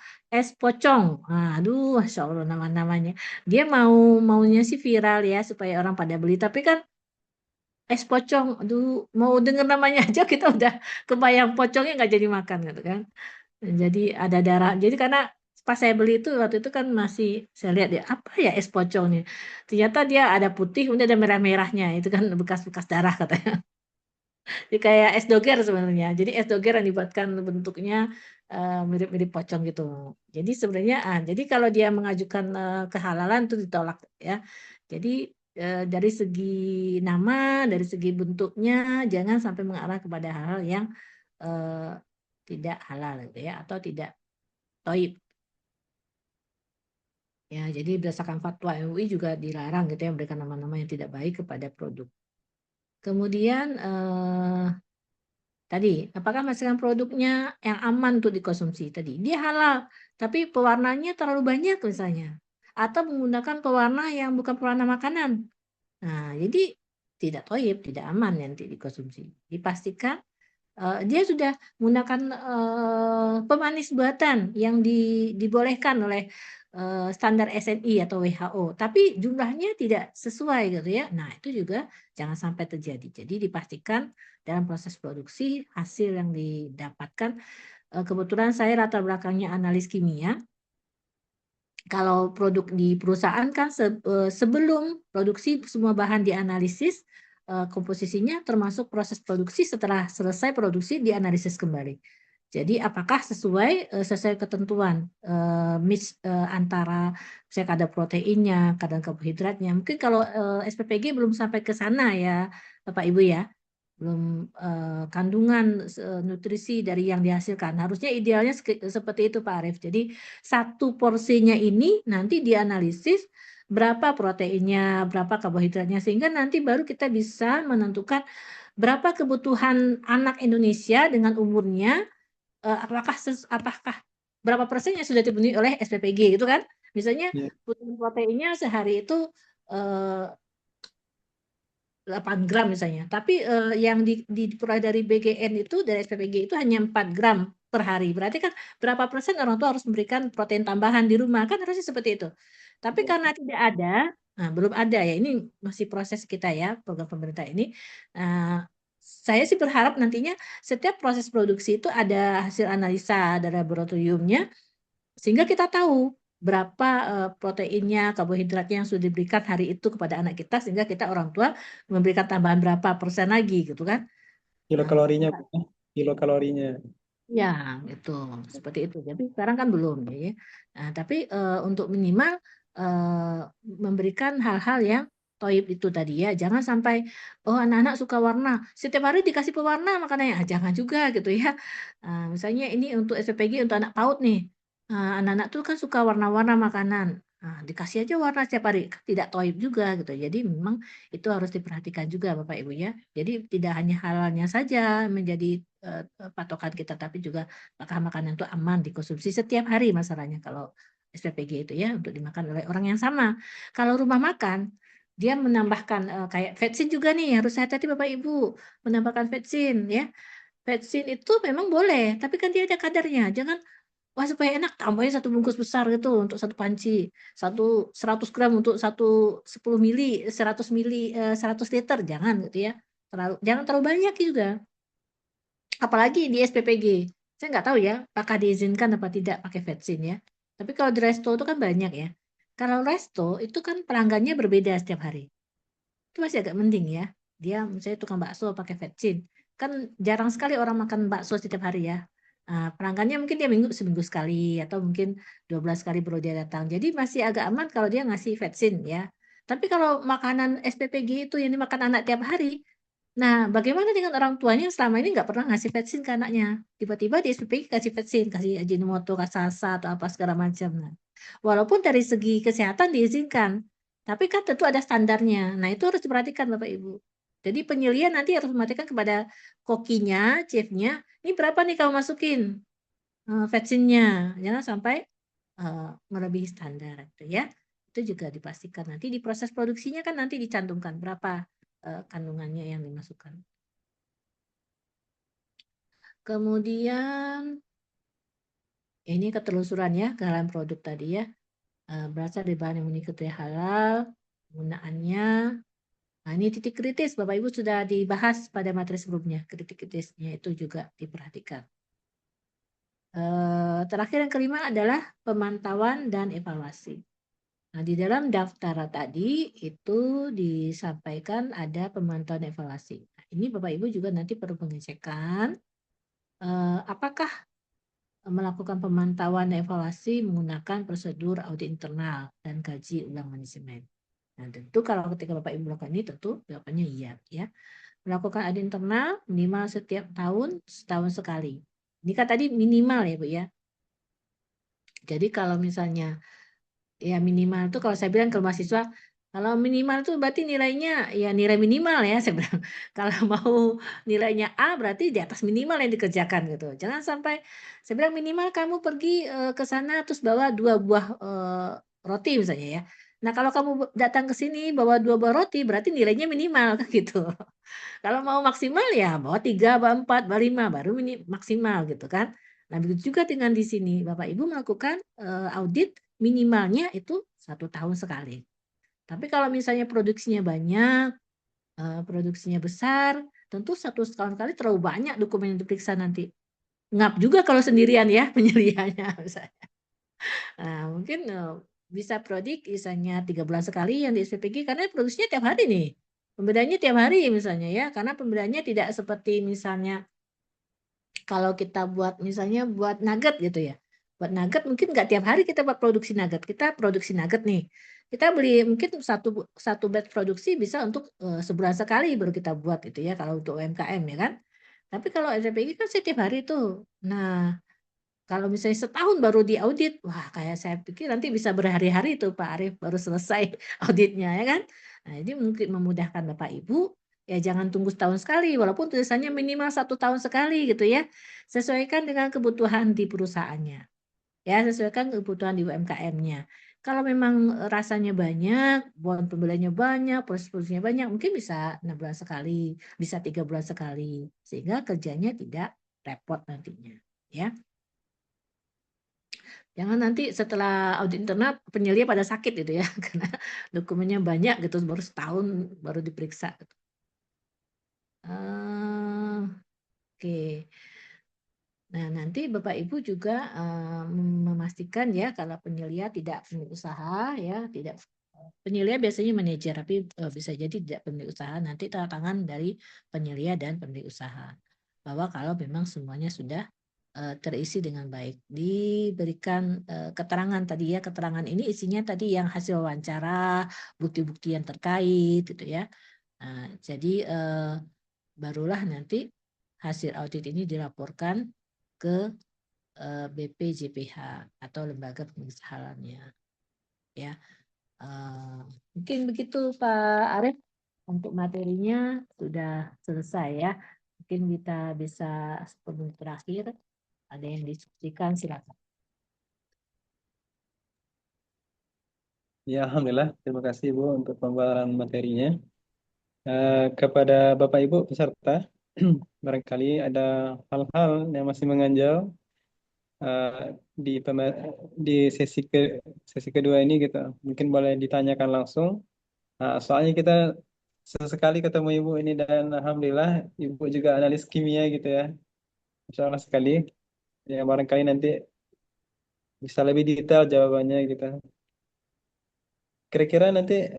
Aduh, Masya Allah nama-namanya. Dia maunya sih viral ya supaya orang pada beli. Tapi kan es pocong, aduh, mau denger namanya aja kita udah kebayang pocongnya nggak jadi makan gitu kan. Jadi ada darah. Jadi karena pas saya beli itu waktu itu kan masih saya lihat ya apa ya es pocong nih. Ternyata dia ada putih, kemudian ada merah-merahnya. Itu kan bekas-bekas darah katanya. Jadi kayak es doger sebenarnya. Jadi es doger yang dibuatkan bentuknya mirip-mirip pocong gitu. Jadi sebenarnya jadi kalau dia mengajukan kehalalan itu ditolak ya. Jadi dari segi nama, dari segi bentuknya jangan sampai mengarah kepada hal-hal yang tidak halal gitu ya atau tidak toib. Ya, jadi berdasarkan fatwa MUI juga dilarang gitu ya memberikan nama-nama yang tidak baik kepada produk. Kemudian tadi, apakah menghasilkan produknya yang aman untuk dikonsumsi tadi? Dia halal, tapi pewarnanya terlalu banyak misalnya. Atau menggunakan pewarna yang bukan pewarna makanan. Nah, jadi tidak toib, tidak aman nanti dikonsumsi. Dipastikan dia sudah menggunakan pemanis buatan yang dibolehkan oleh standar SNI atau WHO, tapi jumlahnya tidak sesuai gitu ya. Nah, itu juga jangan sampai terjadi. Jadi dipastikan dalam proses produksi hasil yang didapatkan. Kebetulan saya latar belakangnya analis kimia. Kalau produk di perusahaan kan sebelum produksi semua bahan dianalisis, komposisinya termasuk proses produksi, setelah selesai produksi dianalisis kembali. Jadi apakah sesuai ketentuan antara misalnya kadar proteinnya, kadar karbohidratnya. Mungkin kalau SPPG belum sampai ke sana ya Bapak Ibu ya. Belum kandungan nutrisi dari yang dihasilkan. Harusnya idealnya seperti itu Pak Arief. Jadi satu porsinya ini nanti dianalisis berapa proteinnya, berapa karbohidratnya, sehingga nanti baru kita bisa menentukan berapa kebutuhan anak Indonesia dengan umurnya, apakah berapa persen yang sudah dipenuhi oleh SPPG gitu kan. Misalnya Iya. kebutuhan proteinnya sehari itu 8 gram misalnya. Tapi yang diperoleh dari BGN itu, dari SPPG itu hanya 4 gram per hari. Berarti kan berapa persen orang tua harus memberikan protein tambahan di rumah, kan harusnya seperti itu. Tapi karena tidak ada, nah belum ada ya, ini masih proses kita ya, program pemerintah ini. Saya sih berharap nantinya setiap proses produksi itu ada hasil analisa dari laboratoriumnya, sehingga kita tahu berapa proteinnya, karbohidratnya yang sudah diberikan hari itu kepada anak kita, sehingga kita orang tua memberikan tambahan berapa persen lagi gitu kan. Kilokalorinya, Bu, ya. Kilokalorinya. Ya, itu seperti itu. Jadi sekarang kan belum ya. Nah, tapi untuk minimal memberikan hal-hal yang toib itu tadi ya. Jangan sampai anak-anak suka warna, setiap hari dikasih pewarna makanannya. Jangan juga gitu ya. Misalnya ini untuk SPPG untuk anak PAUD nih. Anak-anak tuh kan suka warna-warna makanan. Dikasih aja warna setiap hari, kan tidak toib juga gitu. Jadi memang itu harus diperhatikan juga Bapak Ibu ya. Jadi tidak hanya halalnya saja menjadi patokan kita, tapi juga apakah makanan itu aman dikonsumsi setiap hari masalahnya kalau SPPG itu ya, untuk dimakan oleh orang yang sama. Kalau rumah makan, dia menambahkan kayak vetsin juga nih, harus hati-hati Bapak Ibu menambahkan vetsin ya. Vetsin itu memang boleh, tapi kan dia ada kadarnya. Jangan wah supaya enak tambahin 1 bungkus besar gitu untuk 1 panci, 100 gram untuk 10 mili, 100 mili, 100 liter, jangan gitu ya. Jangan terlalu banyak juga. Apalagi di SPPG. Saya nggak tahu ya, apakah diizinkan apa tidak pakai vetsin ya. Tapi kalau di resto itu kan banyak ya. Kalau resto itu kan pelanggannya berbeda setiap hari. Itu masih agak mending ya. Dia misalnya tukang bakso pakai vetsin. Kan jarang sekali orang makan bakso setiap hari ya. Pelanggannya mungkin dia seminggu sekali atau mungkin 12 kali baru dia datang. Jadi masih agak aman kalau dia ngasih vetsin ya. Tapi kalau makanan SPPG itu yang dimakan anak tiap hari, nah bagaimana dengan orang tuanya yang selama ini nggak pernah ngasih vetsin ke anaknya? Tiba-tiba di SPPG kasih vetsin, kasih Ajinomoto, kasasa atau apa segala macam. Nah, walaupun dari segi kesehatan diizinkan, tapi kan tentu ada standarnya. Nah, itu harus diperhatikan Bapak Ibu. Jadi penyelian nanti harus memperhatikan kepada kokinya, chefnya, ini berapa nih kamu masukin vetsinnya, jangan sampai melebihi standar gitu ya. Itu juga dipastikan nanti di proses produksinya kan nanti dicantumkan berapa kandungannya yang dimasukkan. Kemudian ini ketelusuran ya kehalalan produk tadi ya. Berasal dari bahan yang mengikuti halal, penggunaannya. Nah, ini titik kritis Bapak Ibu sudah dibahas pada materi sebelumnya. Titik kritisnya itu juga diperhatikan. Terakhir yang kelima adalah pemantauan dan evaluasi. Nah, di dalam daftar tadi itu disampaikan ada pemantauan dan evaluasi. Nah, ini Bapak Ibu juga nanti perlu pengecekan apakah melakukan pemantauan dan evaluasi menggunakan prosedur audit internal dan kaji ulang manajemen. Nah, tentu kalau ketika Bapak Ibu melakukan ini tentu jawabannya iya ya. Melakukan audit internal minimal setiap tahun, setahun sekali. Ini kan tadi minimal ya Bu ya. Jadi kalau misalnya ya minimal itu kalau saya bilang ke mahasiswa, kalau minimal itu berarti nilainya ya nilai minimal ya saya bilang. Kalau mau nilainya A berarti di atas minimal yang dikerjakan gitu. Jangan sampai saya bilang minimal kamu pergi ke sana terus bawa 2 buah roti misalnya ya. Nah, kalau kamu datang ke sini bawa 2 buah roti, berarti nilainya minimal kan gitu. Kalau mau maksimal ya bawa 3, bawa 4, bawa 5, baru maksimal gitu kan. Nah, begitu juga dengan di sini. Bapak Ibu melakukan audit minimalnya itu 1 tahun sekali. Tapi kalau misalnya produksinya banyak, produksinya besar, tentu 1 tahun sekali terlalu banyak dokumen yang diperiksa nanti. Ngap juga kalau sendirian ya penyelianya misalnya. Nah, mungkin bisa prodik misalnya 3 bulan sekali yang di SPPG karena produksinya tiap hari nih. Pembedanya tiap hari misalnya ya, karena pembedanya tidak seperti misalnya kalau kita buat misalnya buat nugget gitu ya. Buat nugget mungkin nggak tiap hari kita buat produksi nugget. Kita produksi nugget nih. Kita beli mungkin satu batch produksi bisa untuk sebulan sekali baru kita buat gitu ya kalau untuk UMKM ya kan. Tapi kalau SPPG kan setiap hari tuh. Nah, kalau misalnya setahun baru diaudit, wah kayak saya pikir nanti bisa berhari-hari tuh Pak Arief baru selesai auditnya ya kan. Nah, ini mungkin memudahkan Bapak Ibu, ya jangan tunggu setahun sekali, walaupun tulisannya minimal 1 tahun sekali gitu ya. Sesuaikan dengan kebutuhan di perusahaannya. Ya, sesuaikan kebutuhan di UMKM-nya. Kalau memang rasanya banyak, buat pembeliannya banyak, proses produksinya banyak, mungkin bisa 6 bulan sekali, bisa 3 bulan sekali, sehingga kerjanya tidak repot nantinya. Ya. Jangan nanti setelah audit internal penyelia pada sakit gitu ya, karena dokumennya banyak gitu, baru setahun baru diperiksa. Oke. Nah, nanti Bapak Ibu juga memastikan ya kalau penyelia tidak pemilik usaha ya, tidak penyelia biasanya manajer, tapi bisa jadi tidak pemilik usaha, nanti tanda tangan dari penyelia dan pemilik usaha. Bahwa kalau memang semuanya sudah terisi dengan baik. Diberikan keterangan tadi ya, keterangan ini isinya tadi yang hasil wawancara, bukti-bukti yang terkait gitu ya. Nah, jadi barulah nanti hasil audit ini dilaporkan ke BPJPH atau lembaga pengusahaannya. Ya, mungkin begitu Pak Arief, untuk materinya sudah selesai ya. Mungkin kita bisa 10 menit terakhir. Ada yang diskusikan, silakan. Ya, Alhamdulillah. Terima kasih Ibu untuk pembahasan materinya. Kepada Bapak Ibu peserta, barangkali ada hal-hal yang masih mengganjal di sesi kedua ini gitu. Mungkin boleh ditanyakan langsung. Nah, soalnya kita sesekali ketemu Ibu ini dan Alhamdulillah Ibu juga analis kimia gitu ya. Insya Allah sekali. Ya, barangkali nanti bisa lebih detail jawabannya gitu. Kira-kira nanti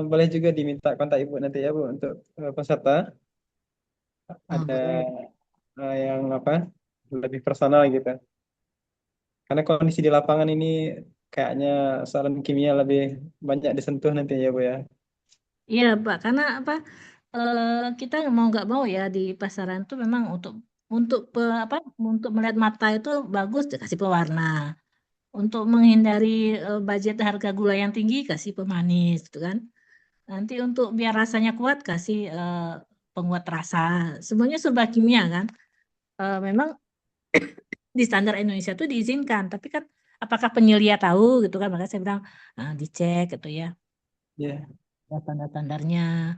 boleh juga diminta kontak Ibu nanti ya Bu untuk peserta. Ada yang apa lebih personal gitu. Karena kondisi di lapangan ini kayaknya soalan kimia lebih banyak disentuh nanti ya Bu ya. Iya Pak, karena apa? Kita mau nggak mau ya di pasaran itu memang untuk melihat mata itu bagus dikasih pewarna. Untuk menghindari budget harga gula yang tinggi kasih pemanis gitu kan. Nanti untuk biar rasanya kuat kasih penguat rasa. Semuanya serba kimia kan. Memang di standar Indonesia itu diizinkan, tapi kan apakah penyelia tahu gitu kan? Maka saya bilang dicek gitu ya. Ya. Standar-standarnya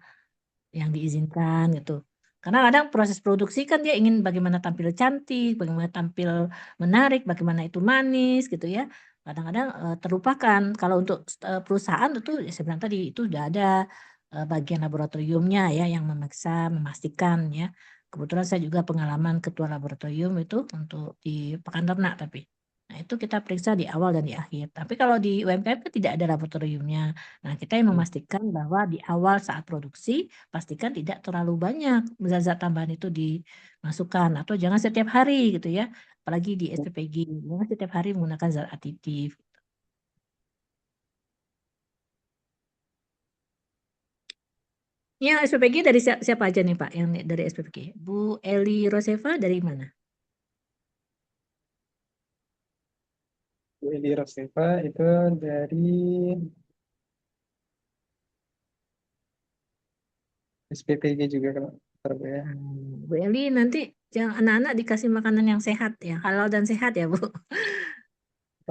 yang diizinkan gitu. Karena kadang proses produksi kan dia ingin bagaimana tampil cantik, bagaimana tampil menarik, bagaimana itu manis gitu ya. Kadang-kadang terlupakan. Kalau untuk perusahaan itu ya saya bilang tadi itu sudah ada bagian laboratoriumnya ya yang memeriksa, memastikan ya. Kebetulan saya juga pengalaman ketua laboratorium itu untuk di Pakan Ternak tapi. Nah, itu kita periksa di awal dan di akhir. Tapi kalau di UMKM kan tidak ada laboratoriumnya. Nah, kita yang memastikan bahwa di awal saat produksi, pastikan tidak terlalu banyak zat-zat tambahan itu dimasukkan. Atau jangan setiap hari gitu ya. Apalagi di SPPG. Jangan setiap hari menggunakan zat aditif. Yang SPPG dari siapa aja nih Pak? Yang dari SPPG? Bu Eli Roseva dari mana? Bu Eli Roseva itu dari SPPG juga kalau ya. Bu Eli nanti jangan anak-anak dikasih makanan yang sehat ya, halal dan sehat ya Bu.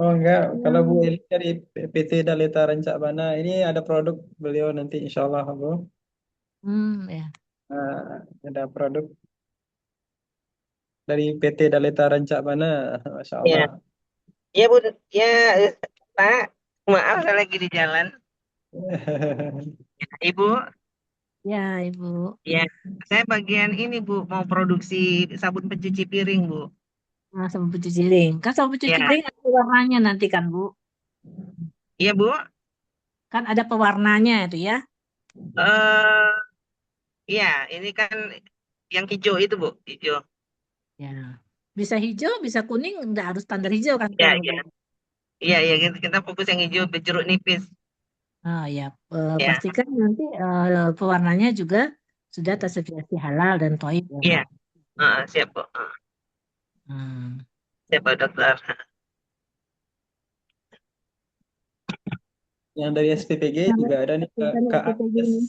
Oh enggak, kalau Bu Hmm. Eli dari PT Daleta Rancak Bana ini ada produk beliau nanti insya Allah Bu. Ya. Ada produk dari PT Daleta Rancak Bana, Masya Ya, Allah. ya Bu, ya Pak, maaf saya lagi di jalan. Ibu, Ya, Ibu. ya saya bagian ini Bu, mau produksi sabun pencuci piring Bu. Nah, sabun pencuci piring. Kan sabun pencuci Ya, piring ada pewarnanya nanti kan, Bu. iya Bu. Kan ada pewarnanya itu ya. Eh, iya, ini kan yang hijau itu Bu, hijau. Ya. Bisa hijau, bisa kuning, nggak harus standar hijau kan Ya, sekarang, Bu. iya, iya, iya, kita fokus yang hijau berjeruk nipis. Ah, ya, Ya, pastikan nanti pewarnanya juga sudah tersertifikasi halal dan thayyib ya, Bu. iya, siap Bu. Hmm. Siap Bu dokter. Yang dari SPPG Yang juga ada nih bukan Kak SPPG Agnes. ini.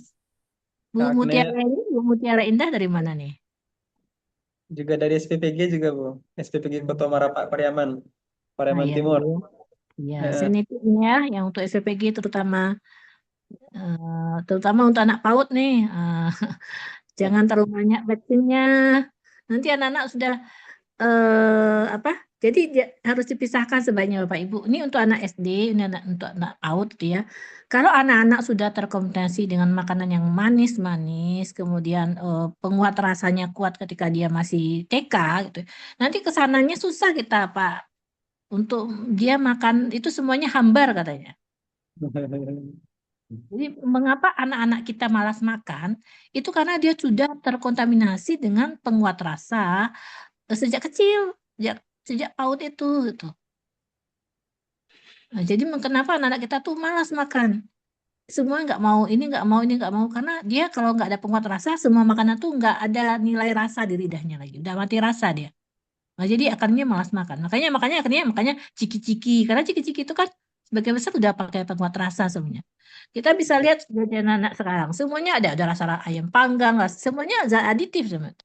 Bu Kak Agnes Mutiara ini, Bu Mutiara Indah dari mana nih? juga dari SPPG juga Bu. SPPG Kota Marapak Pariaman, Ah, Pariaman ya, Timur. Bu. Ya, Eh, saya nitip ini ya, yang untuk SPPG terutama untuk anak PAUD nih. Jangan terlalu banyak vaksinnya. Nanti anak-anak sudah apa? Jadi harus dipisahkan sebaiknya Bapak Ibu. Ini untuk anak SD, ini untuk anak PAUD gitu ya. Kalau anak-anak sudah terkontaminasi dengan makanan yang manis-manis, kemudian penguat rasanya kuat ketika dia masih TK gitu. Nanti kesananya susah kita Pak untuk dia makan itu semuanya hambar katanya. Jadi mengapa anak-anak kita malas makan? Itu karena dia sudah terkontaminasi dengan penguat rasa sejak kecil, sejak PAUD itu gitu. Nah, jadi kenapa anak-anak kita tuh malas makan? Semua nggak mau ini nggak mau ini nggak mau karena dia kalau nggak ada penguat rasa semua makanan tuh nggak ada nilai rasa di lidahnya lagi, udah mati rasa dia. Nah, jadi akhirnya malas makan. Makanya ciki-ciki karena ciki-ciki itu kan sebagian besar udah pakai penguat rasa semuanya. Kita bisa lihat sebagian anak sekarang semuanya ada rasa ayam panggang, semuanya zat aditif semua.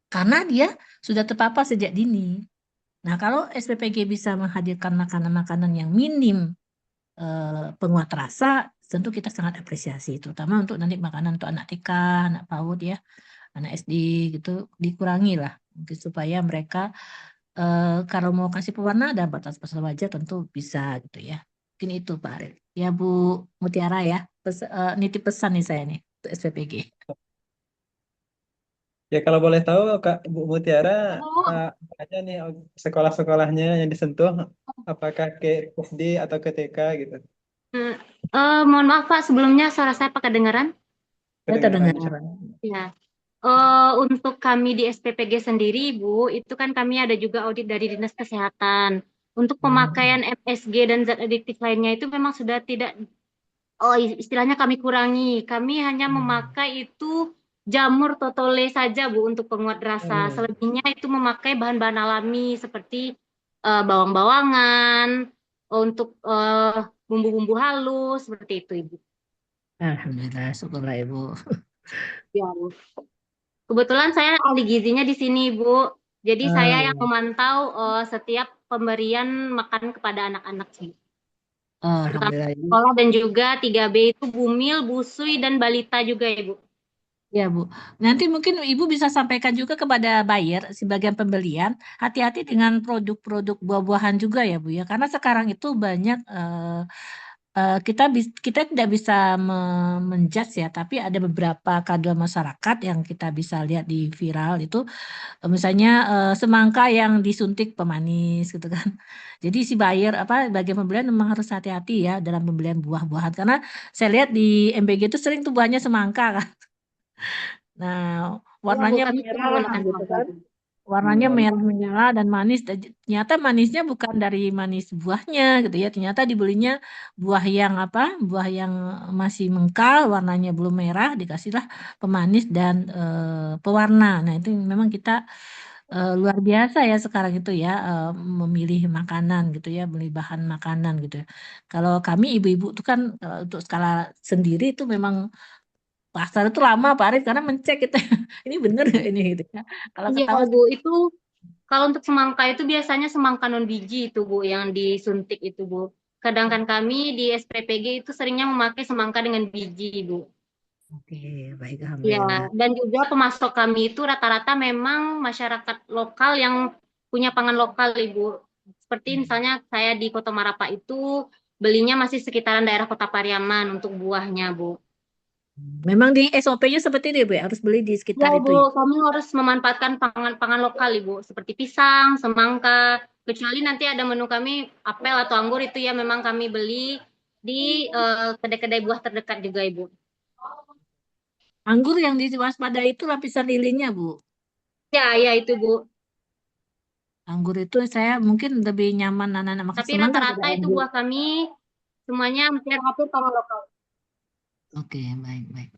Karena dia sudah terpapar sejak dini. Nah, kalau SPPG bisa menghadirkan makanan-makanan yang minim penguat rasa, tentu kita sangat apresiasi, terutama untuk nanti makanan untuk anak TK, anak PAUD ya, anak SD gitu, dikurangi lah, mungkin supaya mereka kalau mau kasih pewarna ada batas-batas wajar tentu bisa gitu ya. Mungkin itu Pak Ariel. Ya Bu Mutiara ya, nitip pesan nih saya nih untuk SPPG. Ya kalau boleh tahu Kak Bu Mutiara Bu, apa aja nih sekolah-sekolahnya yang disentuh, apakah ke SD atau ke TK gitu? Mohon maaf Pak, sebelumnya suara saya Pak kedengaran? Ya Kedengaran terdengar. bisa. Ya. Untuk kami di SPPG sendiri, Bu, itu kan kami ada juga audit dari Dinas Kesehatan. Untuk pemakaian MSG dan zat adiktif lainnya itu memang sudah tidak, istilahnya kami kurangi. Kami hanya memakai itu jamur totole saja, Bu, untuk penguat rasa. Selebihnya itu memakai bahan-bahan alami seperti bawang-bawangan, untuk bumbu-bumbu halus, seperti itu, Ibu. Alhamdulillah, syukurlah Ibu. Ya, Bu. Kebetulan saya ahli gizinya di sini, Bu. Jadi saya yang memantau setiap pemberian makan kepada anak-anak sih. Terutama Alhamdulillah Ibu. sekolah dan juga 3B itu bumil, busui, dan balita juga, Ibu. Ya Bu, nanti mungkin Ibu bisa sampaikan juga kepada buyer sebagian pembelian, hati-hati dengan produk-produk buah-buahan juga ya Bu ya, karena sekarang itu banyak kita tidak bisa menjudge ya, tapi ada beberapa kadar masyarakat yang kita bisa lihat di viral itu, misalnya semangka yang disuntik pemanis gitu kan. Jadi si buyer bagian pembelian memang harus hati-hati ya dalam pembelian buah-buahan, karena saya lihat di MBG itu sering tuh buahnya semangka kan. Nah, warnanya Kami merah menggunakan gitu kan. semangka. Warnanya merah-merah dan manis. Ternyata manisnya bukan dari manis buahnya gitu ya. Ternyata dibelinya buah yang Buah yang masih mengkal, warnanya belum merah, dikasihlah pemanis dan pewarna. Nah, itu memang kita luar biasa ya sekarang itu ya memilih makanan gitu ya, beli bahan makanan gitu ya. Kalau kami ibu-ibu itu kan untuk skala sendiri itu memang pasar itu lama Pak Arif karena mencek kita ini bener nggak ini gitu ya. Kalau Iya, ketahuan Bu, itu Kalau untuk semangka itu biasanya semangka non biji itu Bu yang disuntik itu Bu. Sedangkan kami di SPPG itu seringnya memakai semangka dengan biji Bu. Oke, baik, Ya, alhamdulillah. dan juga pemasok kami itu rata-rata memang masyarakat lokal yang punya pangan lokal Ibu. Seperti misalnya saya di Kota Marapa itu belinya masih sekitaran daerah Kota Pariaman untuk buahnya Bu. Memang di SOP-nya seperti itu, Bu, ya? Harus beli di Ya, sekitar itu Ibu, ya. kami harus memanfaatkan pangan-pangan lokal, Ibu, seperti pisang, semangka. Kecuali nanti ada menu kami apel atau anggur itu ya memang kami beli di kedai-kedai buah terdekat juga, Ibu. Anggur yang diwaspadai itu lapisan lilinnya, Bu. Ya, ya itu, Bu. Anggur itu saya mungkin lebih nyaman anak-anak makan Tapi semangka pada rata-rata itu anggur. buah kami semuanya hampir pangan lokal. Oke, baik, baik.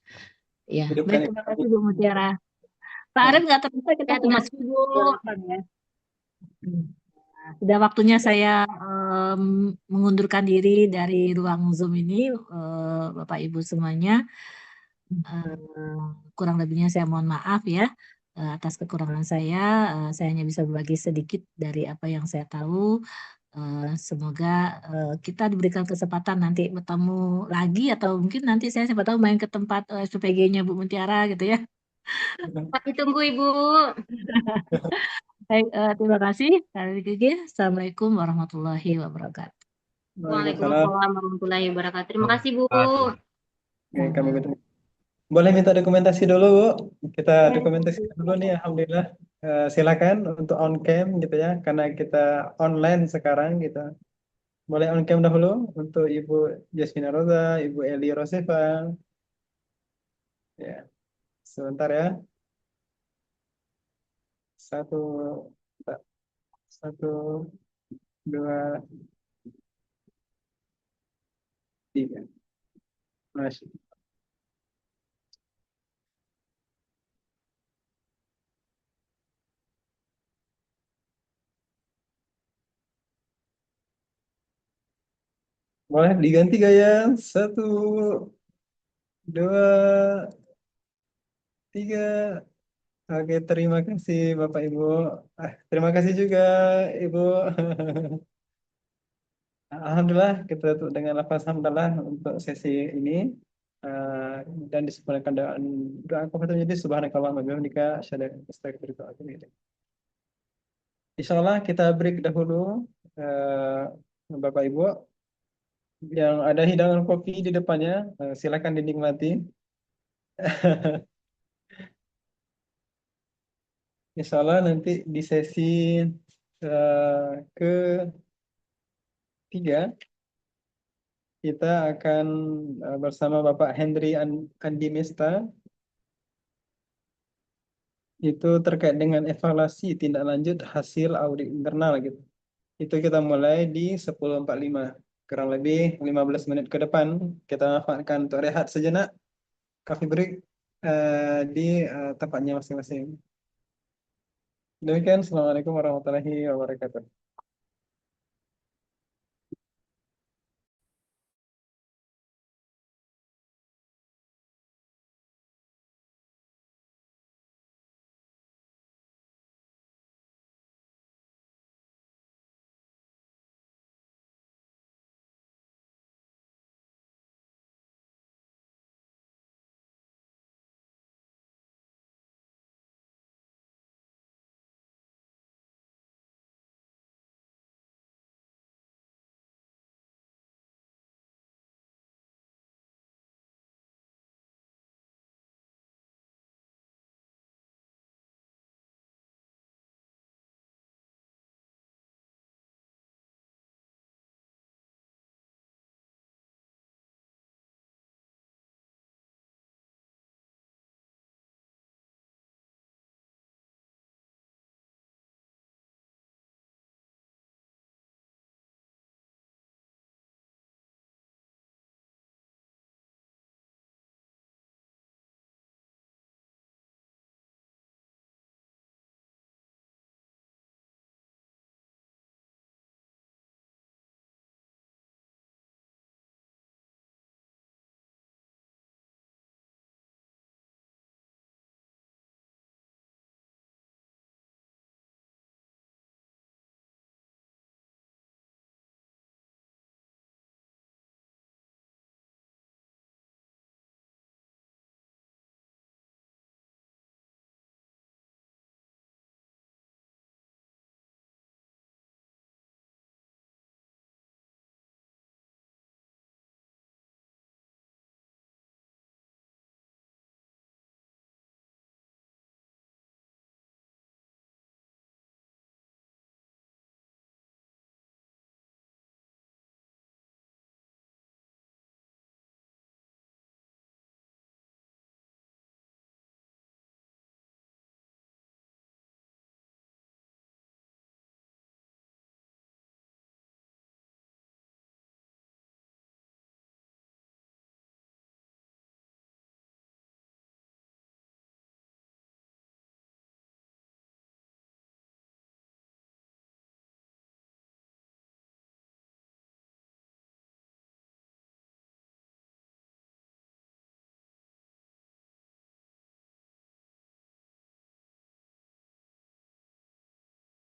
Ya, Hidupkan baik, terima kasih Bu Mutiara. Pak Nah, Arif nggak terasa kita Ya, terima sudah kasih, Bu. 8 ya. Nah, sudah waktunya saya mengundurkan diri dari ruang Zoom ini, Bapak Ibu semuanya. Kurang lebihnya saya mohon maaf ya atas kekurangan saya. Saya hanya bisa berbagi sedikit dari apa yang saya tahu. Semoga kita diberikan kesempatan nanti bertemu lagi atau mungkin nanti saya siapa tahu main ke tempat SPG-nya Bu Mutiara gitu ya. Kami tunggu, Ibu. Baik, terima kasih. Assalamualaikum warahmatullahi wabarakatuh. Waalaikumsalam. Waalaikumsalam warahmatullahi wabarakatuh. Terima kasih, Bu. Oke, kami bertemu. Boleh minta dokumentasi dulu, Bu? Kita dokumentasi dulu nih, alhamdulillah. Silakan untuk on cam gitu ya, karena kita online sekarang gitu. Boleh on cam dahulu untuk Ibu Jasmina Roza, Ibu Eli Rosefa. Ya, sebentar ya. Satu, satu, dua, tiga. Masih. Boleh diganti gaya? Satu, dua, tiga. Oke, terima kasih Bapak Ibu. Terima kasih juga Ibu. Alhamdulillah kita tutup dengan lafaz hamdalah untuk sesi ini. Dan disempurnakan doa kafaratul majlis subhanakallahumma wa bihamdika asyhadu an la ilaha illa anta astaghfiruka wa atubu ilaik. Insyaallah kita break dahulu Bapak Ibu yang ada hidangan kopi di depannya, silakan dinikmati. Insyaallah nanti di sesi ketiga kita akan bersama Bapak Henry Andi Mesta itu terkait dengan evaluasi tindak lanjut hasil audit internal gitu. Itu kita mulai di 10.45, kurang lebih 15 menit ke depan. Kita manfaatkan untuk rehat sejenak, coffee break di tempatnya masing-masing. Demikian, Assalamualaikum warahmatullahi wabarakatuh.